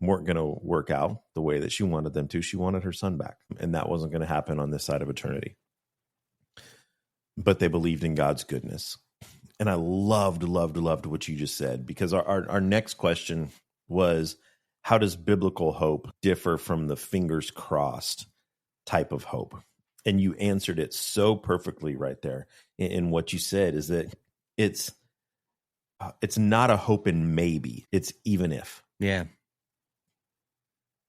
weren't going to work out the way that she wanted them to. She wanted her son back, and that wasn't going to happen on this side of eternity. But they believed in God's goodness. And I loved what you just said, because our next question was, how does biblical hope differ from the fingers crossed type of hope? And you answered it so perfectly right there in what you said, is that it's not a hope in maybe, it's even if. Yeah.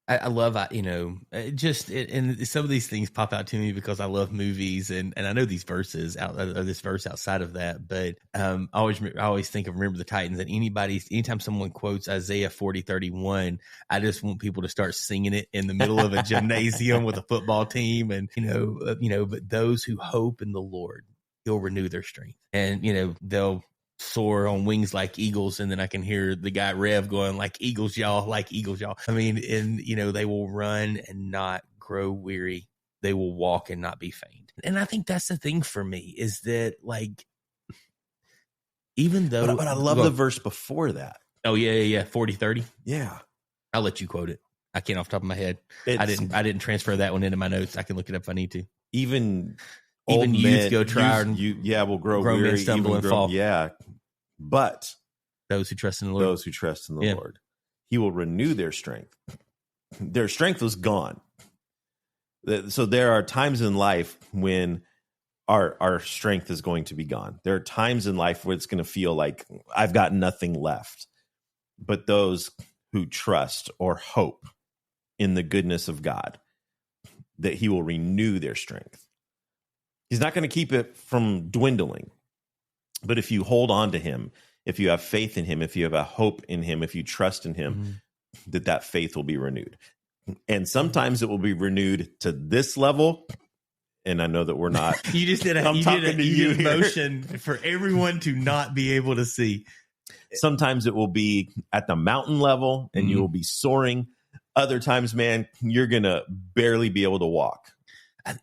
I love, and some of these things pop out to me because I love movies, and I know these verses this verse outside of that, but I always think of Remember the Titans, and anytime someone quotes Isaiah 40:31, I just want people to start singing it in the middle of a gymnasium with a football team, and but those who hope in the Lord, He'll renew their strength, and they'll soar on wings like eagles. And then I can hear the guy Rev going, like eagles, y'all, like eagles, y'all. I mean, and they will run and not grow weary. They will walk and not be faint. And I think that's the thing for me, is that, like, even though, but I love the verse before that. Oh yeah. 40:30. Yeah. I'll let you quote it. I can't off the top of my head. I didn't transfer that one into my notes. I can look it up if I need to. Even youth men, go try will grow weary, men stumble and fall. Yeah. But those who trust in the Lord. Those who trust in the Lord. He will renew their strength. Their strength was gone. So there are times in life when our strength is going to be gone. There are times in life where it's going to feel like I've got nothing left. But those who trust or hope in the goodness of God, that He will renew their strength. He's not going to keep it from dwindling. But if you hold on to Him, if you have faith in Him, if you have a hope in Him, if you trust in Him, that faith will be renewed. And sometimes it will be renewed to this level. And I know that we're not. You just did a motion for everyone to not be able to see. Sometimes it will be at the mountain level and you will be soaring. Other times, man, you're going to barely be able to walk.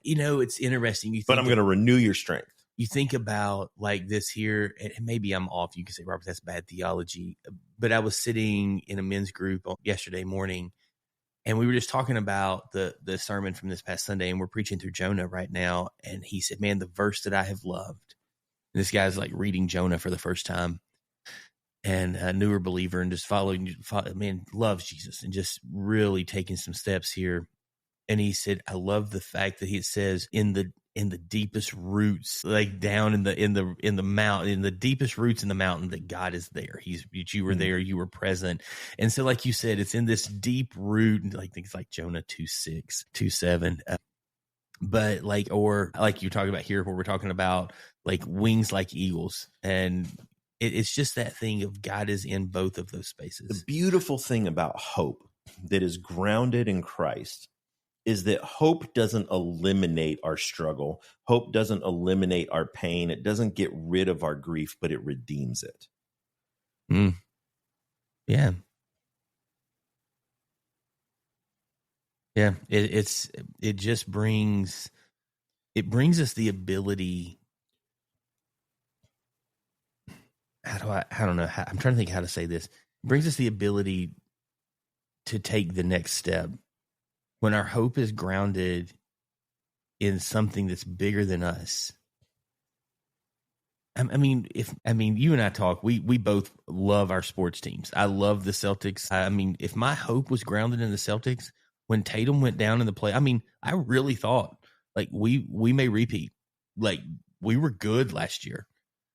It's interesting. But I'm going to renew your strength. You think about like this here, and maybe I'm off. You can say, Robert, that's bad theology. But I was sitting in a men's group yesterday morning, and we were just talking about the sermon from this past Sunday, and we're preaching through Jonah right now. And he said, man, the verse that I have loved. And this guy's like reading Jonah for the first time, and a newer believer, and just loves Jesus and just really taking some steps here. And he said, I love the fact that he says in the deepest roots, like down in the mountain, in the deepest roots in the mountain, that God is there. You were there, you were present. And so, like you said, it's in this deep root, like things like Jonah 2:6, 2:7. But or like you're talking about here, where we're talking about like wings like eagles. And it's just that thing of God is in both of those spaces. The beautiful thing about hope that is grounded in Christ is that hope doesn't eliminate our struggle. Hope doesn't eliminate our pain. It doesn't get rid of our grief, but it redeems it. Yeah. Yeah. It just brings us the ability. I'm trying to think how to say this. It brings us the ability to take the next step. When our hope is grounded in something that's bigger than us. I mean, you and I talk, we both love our sports teams. I love the Celtics. I mean, if my hope was grounded in the Celtics, when Tatum went down in the play, I mean, I really thought like we may repeat. Like we were good last year.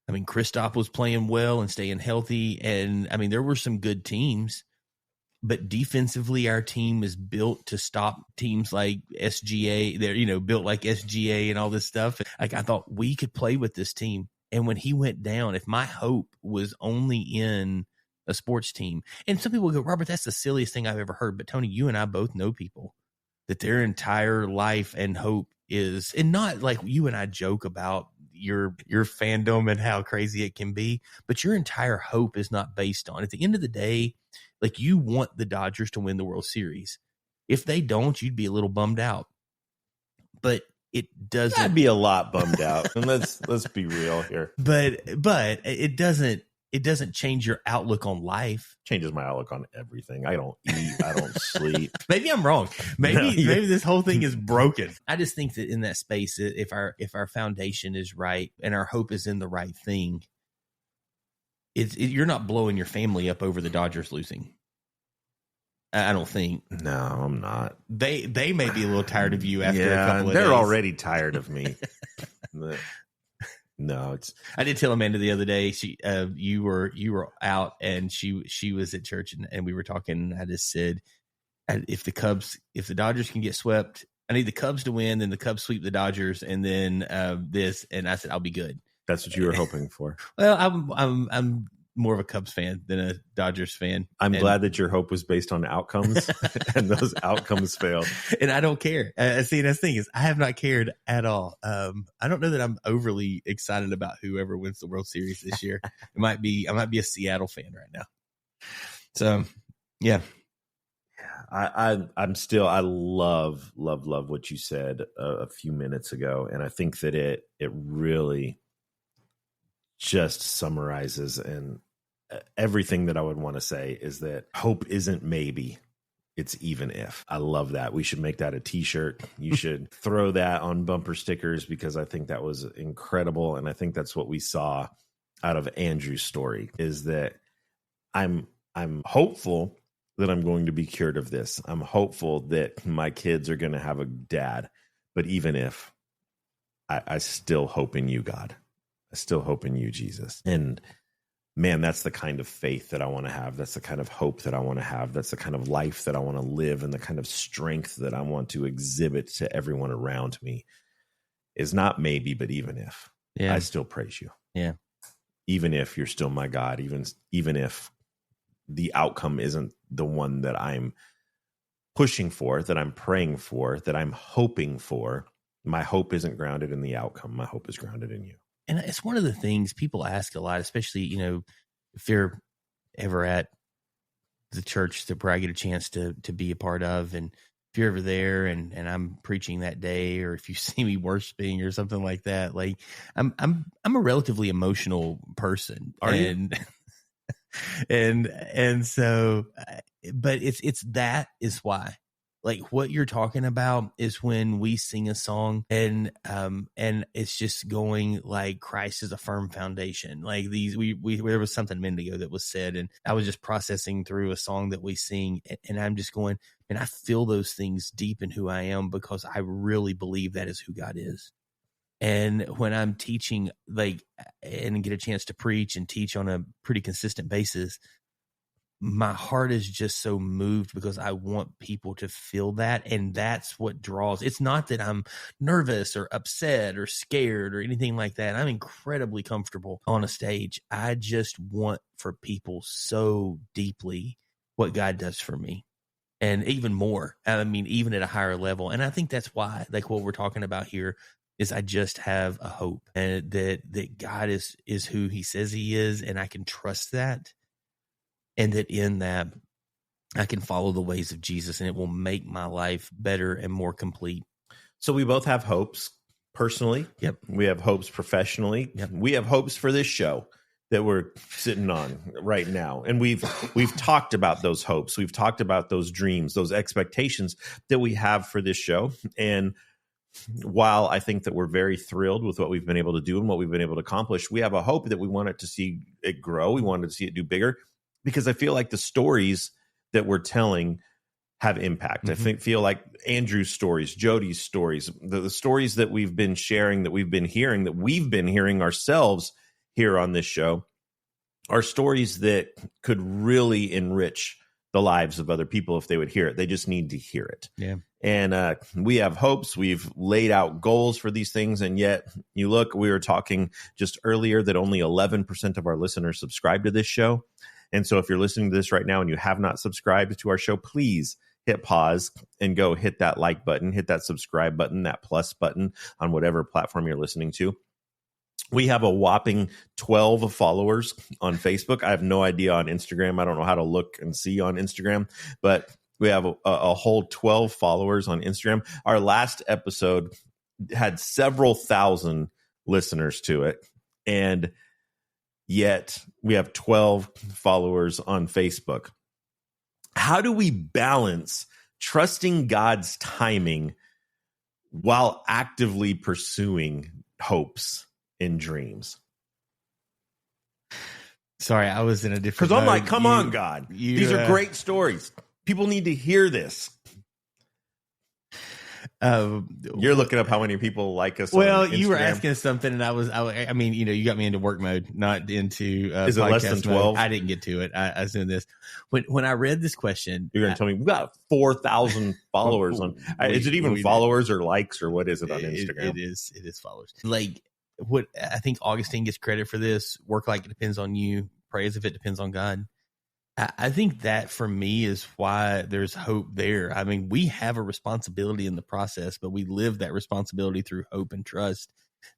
I mean, Kristaps was playing well and staying healthy. And I mean, there were some good teams. But defensively, our team is built to stop teams like SGA. They're, built like SGA and all this stuff. Like I thought we could play with this team. And when he went down, if my hope was only in a sports team, and some people go, Robert, that's the silliest thing I've ever heard. But Tony, you and I both know people that their entire life and hope is, and not like you and I joke about, your fandom and how crazy it can be, but your entire hope is not based on. At the end of the day, like, you want the Dodgers to win the World Series. If they don't, you'd be a little bummed out. But it doesn't. I'd be a lot bummed out. And let's be real here. But it doesn't change your outlook on life. Changes my outlook on everything. I don't eat. I don't sleep. Maybe I'm wrong. Maybe this whole thing is broken. I just think that in that space, if our foundation is right and our hope is in the right thing, you're not blowing your family up over the Dodgers losing. I don't think. No, I'm not. They may be a little tired of you after a couple of days. They're already tired of me. No, it's. I did tell Amanda the other day. You were out and she was at church and we were talking. And I just said, if the Dodgers can get swept, I need the Cubs to win. Then the Cubs sweep the Dodgers, and then this. And I said, I'll be good. That's what you were hoping for. Well, I'm more of a Cubs fan than a Dodgers fan. I'm glad that your hope was based on outcomes, and those outcomes failed. And I don't care. See, that's the thing is, I have not cared at all. I don't know that I'm overly excited about whoever wins the World Series this year. I might be a Seattle fan right now. So, yeah. I'm still. I love what you said a few minutes ago, and I think that it really just summarizes and everything that I would want to say is that hope isn't maybe, it's even if. I love that. We should make that a t-shirt. You should throw that on bumper stickers because I think that was incredible. And I think that's what we saw out of Andrew's story is that I'm hopeful that I'm going to be cured of this. I'm hopeful that my kids are going to have a dad. But even if, I still hope in you, God. I still hope in you, Jesus. And man, that's the kind of faith that I want to have. That's the kind of hope that I want to have. That's the kind of life that I want to live and the kind of strength that I want to exhibit to everyone around me is not maybe, but even if. Yeah. I still praise you. Yeah. Even if you're still my God, even if the outcome isn't the one that I'm pushing for, that I'm praying for, that I'm hoping for, my hope isn't grounded in the outcome. My hope is grounded in you. And it's one of the things people ask a lot, especially, if they're ever at the church that I get a chance to be a part of. And if you're ever there and I'm preaching that day, or if you see me worshiping or something like that, like I'm a relatively emotional person. Are you? And so, but that is why. Like what you're talking about is when we sing a song and it's just going like Christ is a firm foundation. Like there was something a minute ago that was said, and I was just processing through a song that we sing, and I'm just going, and I feel those things deep in who I am because I really believe that is who God is. And when I'm teaching, and get a chance to preach and teach on a pretty consistent basis, my heart is just so moved because I want people to feel that. And that's what draws. It's not that I'm nervous or upset or scared or anything like that. I'm incredibly comfortable on a stage. I just want for people so deeply what God does for me. And even more, even at a higher level. And I think that's why, like what we're talking about here, is I just have a hope and that God is who he says he is. And I can trust that. And that in that, I can follow the ways of Jesus and it will make my life better and more complete. So we both have hopes personally. Yep. We have hopes professionally. Yep. We have hopes for this show that we're sitting on right now. And we've talked about those hopes. We've talked about those dreams, those expectations that we have for this show. And while I think that we're very thrilled with what we've been able to do and what we've been able to accomplish, we have a hope that we want it to see it grow. We wanted to see it do bigger. Because I feel like the stories that we're telling have impact. Mm-hmm. I feel like Andrew's stories, Jodi's stories, the stories that we've been sharing, that we've been hearing ourselves here on this show are stories that could really enrich the lives of other people if they would hear it. They just need to hear it. Yeah. And we have hopes. We've laid out goals for these things. And yet, we were talking just earlier that only 11% of our listeners subscribe to this show. And so if you're listening to this right now and you have not subscribed to our show, please hit pause and go hit that like button, hit that subscribe button, that plus button on whatever platform you're listening to. We have a whopping 12 followers on Facebook. I have no idea on Instagram. I don't know how to look and see on Instagram, but we have a whole 12 followers on Instagram. Our last episode had several thousand listeners to it, and yet we have 12 followers on Facebook. How do we balance trusting God's timing while actively pursuing hopes and dreams? Sorry, I was in a different. Because I'm like, come on, God. These are great stories. People need to hear this. You're looking up how many people like us. Well, you were asking something, and I mean, you got me into work mode, not into is it less than 12? I didn't get to it. I was doing this when I read this question. You're going to tell me we've got 4,000 followers on. Is it even followers or likes or what is it on Instagram? It is followers. Like what I think Augustine gets credit for this. Work like it depends on you. Pray as if it depends on God. I think that for me is why there's hope there. I mean, we have a responsibility in the process, but we live that responsibility through hope and trust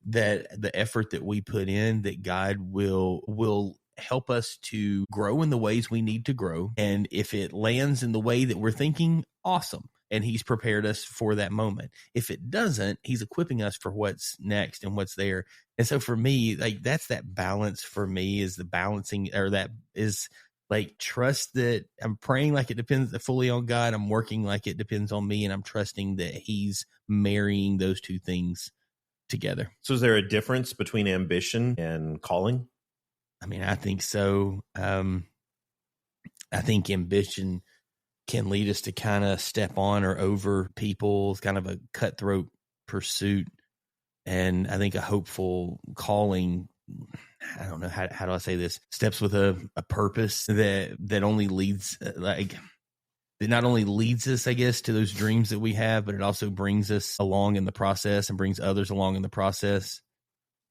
that the effort that we put in, that God will help us to grow in the ways we need to grow. And if it lands in the way that we're thinking, awesome. And he's prepared us for that moment. If it doesn't, he's equipping us for what's next and what's there. And so for me, like that's that balance for me is the balancing, or that is like trust that I'm praying like it depends fully on God. I'm working like it depends on me, and I'm trusting that he's marrying those two things together. So is there a difference between ambition and calling? I mean, I think so. I think ambition can lead us to kind of step on or over people. It's kind of a cutthroat pursuit. And I think a hopeful calling, I don't know, how do I say this? Steps with a purpose that only leads, that not only leads us, I guess, to those dreams that we have, but it also brings us along in the process and brings others along in the process,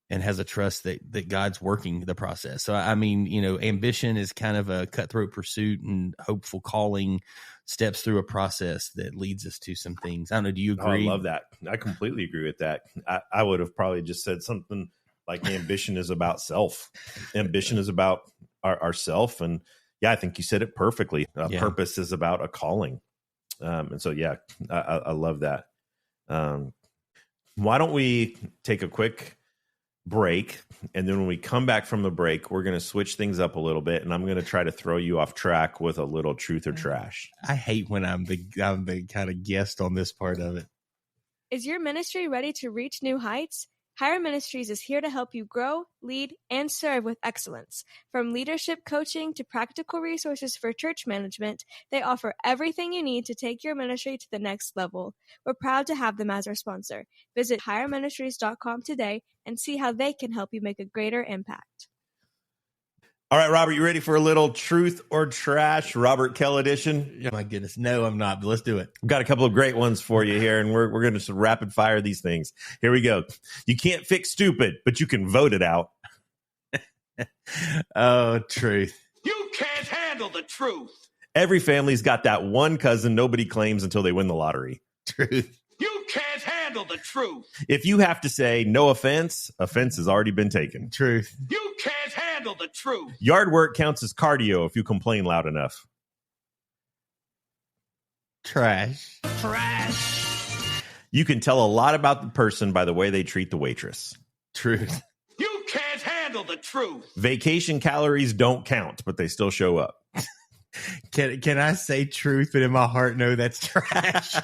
and has a trust that God's working the process. So, I mean, ambition is kind of a cutthroat pursuit, and hopeful calling steps through a process that leads us to some things. I don't know. Do you agree? Oh, I love that. I completely agree with that. I would have probably just said something like ambition is about self. Ambition is about ourself. And yeah, I think you said it perfectly. Purpose is about a calling. And so, yeah, I love that. Why don't we take a quick break, and then when we come back from the break, we're going to switch things up a little bit, and I'm going to try to throw you off track with a little truth or trash. I hate when I'm the kind of guest on this part of it. Is your ministry ready to reach new heights? Hire Ministries is here to help you grow, lead, and serve with excellence. From leadership coaching to practical resources for church management, they offer everything you need to take your ministry to the next level. We're proud to have them as our sponsor. Visit hireministries.com today and see how they can help you make a greater impact. All right, Robert, you ready for a little truth or trash, Robert Kell edition? Oh my goodness. No, I'm not, but let's do it. We've got a couple of great ones for you here, and we're going to just rapid fire these things. Here we go. You can't fix stupid, but you can vote it out. Oh, truth. You can't handle the truth. Every family's got that one cousin nobody claims until they win the lottery. Truth. You can't handle the truth. If you have to say no offense, offense has already been taken. Truth. You can't handle the truth. Yard work counts as cardio if you complain loud enough. Trash. Trash. You can tell a lot about the person by the way they treat the waitress. Truth. You can't handle the truth. Vacation calories don't count, but they still show up. Can I say truth, but in my heart, no, that's trash.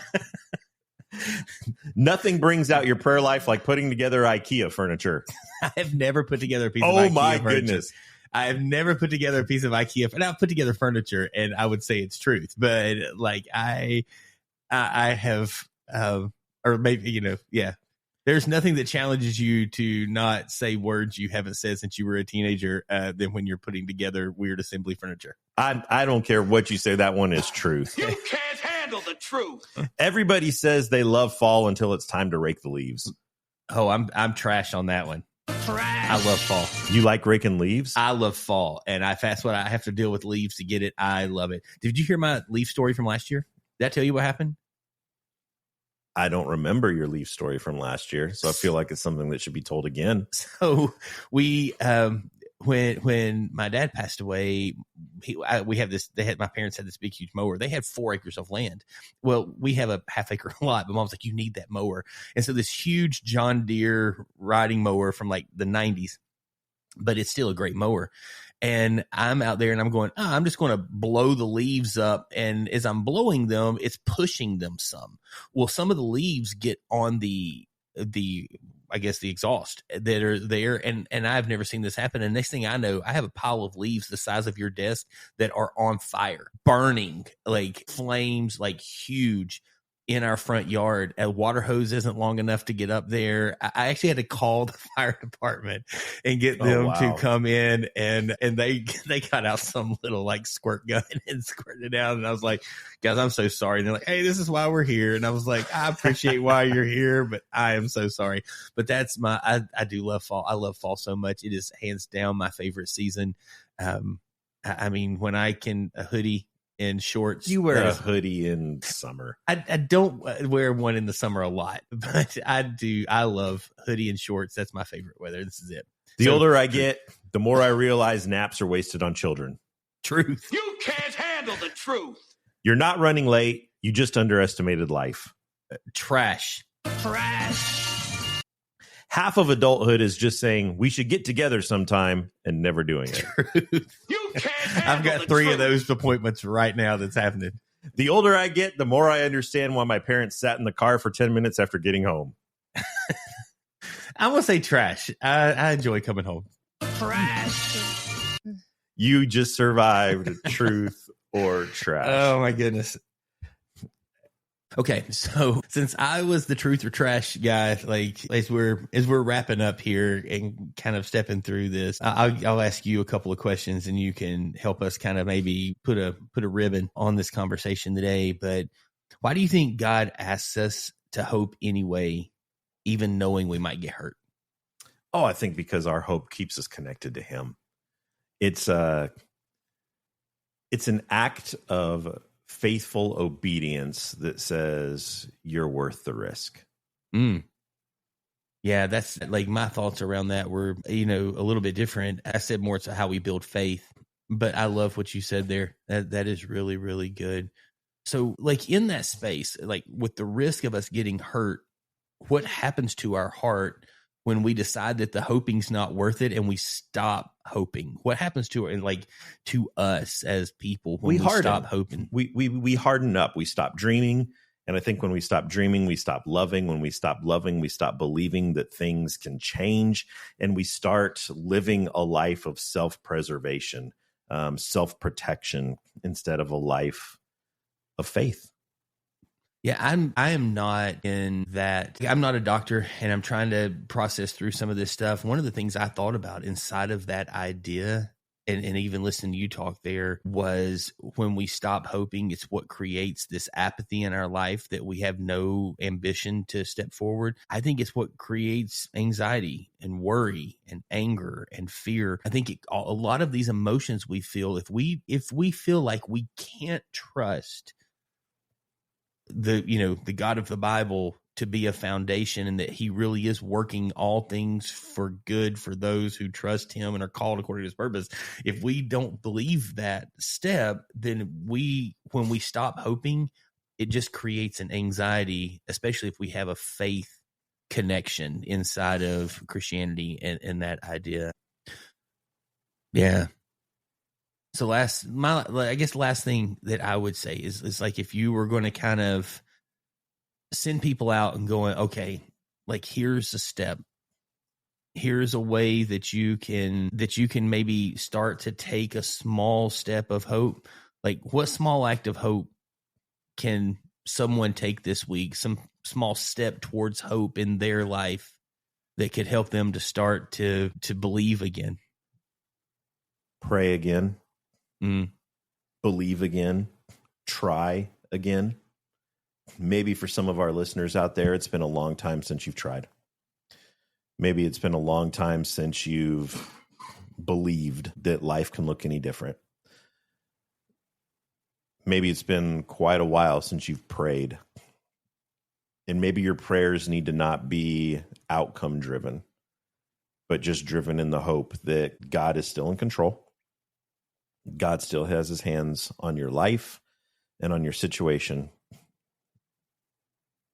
Nothing brings out your prayer life like putting together IKEA furniture. I have never put together a piece of IKEA furniture. Oh my goodness. I have never put together a piece of IKEA, and I've put together furniture, and I would say it's truth. But like I have, or maybe, yeah. There's nothing that challenges you to not say words you haven't said since you were a teenager than when you're putting together weird assembly furniture. I don't care what you say. That one is truth. You can't handle the truth. Everybody says they love fall until it's time to rake the leaves. Oh, I'm trash on that one. Trash. I love fall. You like raking leaves? I love fall, and that's what I have to deal with leaves to get it. I love it. Did you hear my leaf story from last year? Did I tell you what happened? I don't remember your leaf story from last year, so I feel like it's something that should be told again. So we, when my dad passed away, my parents had this big, huge mower. They had 4 acres of land. Well, we have a half-acre lot, but Mom's like, you need that mower. And so this huge John Deere riding mower from like the 90s, but it's still a great mower. And I'm out there and I'm going, I'm just going to blow the leaves up. And as I'm blowing them, it's pushing them some. Well, some of the leaves get on the I guess the exhaust that are there. And I've never seen this happen. And next thing I know, I have a pile of leaves the size of your desk that are on fire, burning, like flames, like huge, in our front yard. A water hose isn't long enough to get up there. I actually had to call the fire department and get them to come in, and they got out some little like squirt gun and squirted it out. And I was like, guys, I'm so sorry. And they're like, hey, this is why we're here. And I was like, I appreciate why you're here, but I am so sorry. But that's I do love fall. I love fall so much. It is hands down my favorite season. I mean, when I can, a hoodie and shorts. You wear a hoodie in summer. I don't wear one in the summer a lot, but I do. I love hoodie and shorts. That's my favorite weather. This is it. The older I get, the more I realize naps are wasted on children. Truth. You can't handle the truth. You're not running late. You just underestimated life. Trash. Half of adulthood is just saying we should get together sometime and never doing it. Truth. You can't handle I've got the 3 truth. of those appointments right now that's happening. The older I get, the more I understand why my parents sat in the car for 10 minutes after getting home. I'm going to say trash. I enjoy coming home. You just survived truth or trash. Oh, my goodness. Okay, so since I was the truth or trash guy, like as we're wrapping up here and kind of stepping through this, I'll ask you a couple of questions, and you can help us kind of maybe put a ribbon on this conversation today. But why do you think God asks us to hope anyway, even knowing we might get hurt? Oh, I think because our hope keeps us connected to Him. It's an act of faithful obedience that says you're worth the risk. Yeah, that's like my thoughts around that were, a little bit different. I said more to how we build faith, but I love what you said there. That is really, really good. So like in that space, like with the risk of us getting hurt, what happens to our heart when we decide that the hoping's not worth it and we stop hoping? What happens to us as people when we stop hoping? We harden up. We stop dreaming. And I think when we stop dreaming, we stop loving. When we stop loving, we stop believing that things can change. And we start living a life of self-preservation, self-protection, instead of a life of faith. Yeah, I am not in that. I'm not a doctor, and I'm trying to process through some of this stuff. One of the things I thought about inside of that idea, and even listening to you talk there, was when we stop hoping, it's what creates this apathy in our life that we have no ambition to step forward. I think it's what creates anxiety and worry and anger and fear. I think a lot of these emotions we feel, if we feel like we can't trust the God of the Bible to be a foundation, and that He really is working all things for good for those who trust Him and are called according to His purpose. If we don't believe that step, then when we stop hoping, it just creates an anxiety, especially if we have a faith connection inside of Christianity and that idea. Yeah. So last thing that I would say is like, if you were going to kind of send people out and going, okay, like here's a step, here's a way that you can maybe start to take a small step of hope. Like, what small act of hope can someone take this week? Some small step towards hope in their life that could help them to start to believe again. Pray again. Believe again. Try again. Maybe for some of our listeners out there, it's been a long time since you've tried. Maybe it's been a long time since you've believed that life can look any different. Maybe it's been quite a while since you've prayed. And maybe your prayers need to not be outcome driven, but just driven in the hope that God is still in control. God still has his hands on your life and on your situation.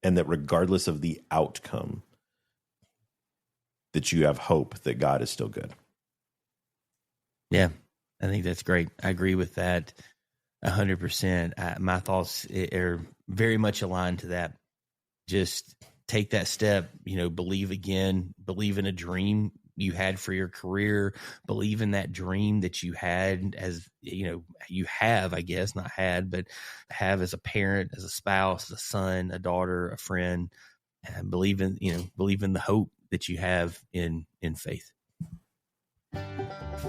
And that regardless of the outcome, that you have hope that God is still good. Yeah, I think that's great. I agree with that 100%. My thoughts are very much aligned to that. Just take that step, believe again, believe in a dream you had for your career, believe in that dream that you had as, you have, I guess, not had, but have as a parent, as a spouse, as a son, a daughter, a friend, and believe in the hope that you have in faith.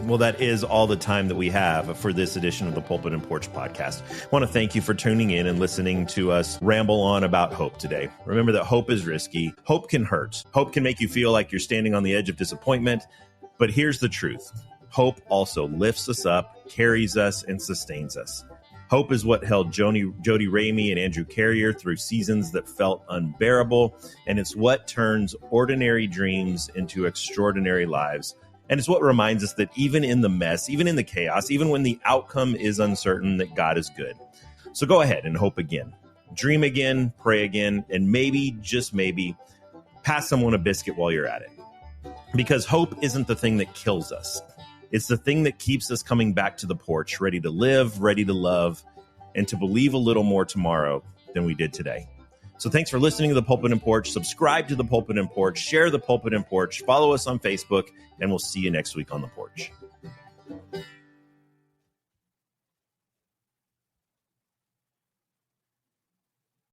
Well, that is all the time that we have for this edition of the Pulpit and Porch podcast. I want to thank you for tuning in and listening to us ramble on about hope today. Remember that hope is risky. Hope can hurt. Hope can make you feel like you're standing on the edge of disappointment. But here's the truth. Hope also lifts us up, carries us, and sustains us. Hope is what held Jodi, Ramey, and Andrew Carrier through seasons that felt unbearable. And it's what turns ordinary dreams into extraordinary lives. And it's what reminds us that even in the mess, even in the chaos, even when the outcome is uncertain, that God is good. So go ahead and hope again. Dream again, pray again, and maybe, just maybe, pass someone a biscuit while you're at it. Because hope isn't the thing that kills us. It's the thing that keeps us coming back to the porch, ready to live, ready to love, and to believe a little more tomorrow than we did today. So thanks for listening to The Pulpit and Porch. Subscribe to The Pulpit and Porch. Share The Pulpit and Porch. Follow us on Facebook. And we'll see you next week on The Porch.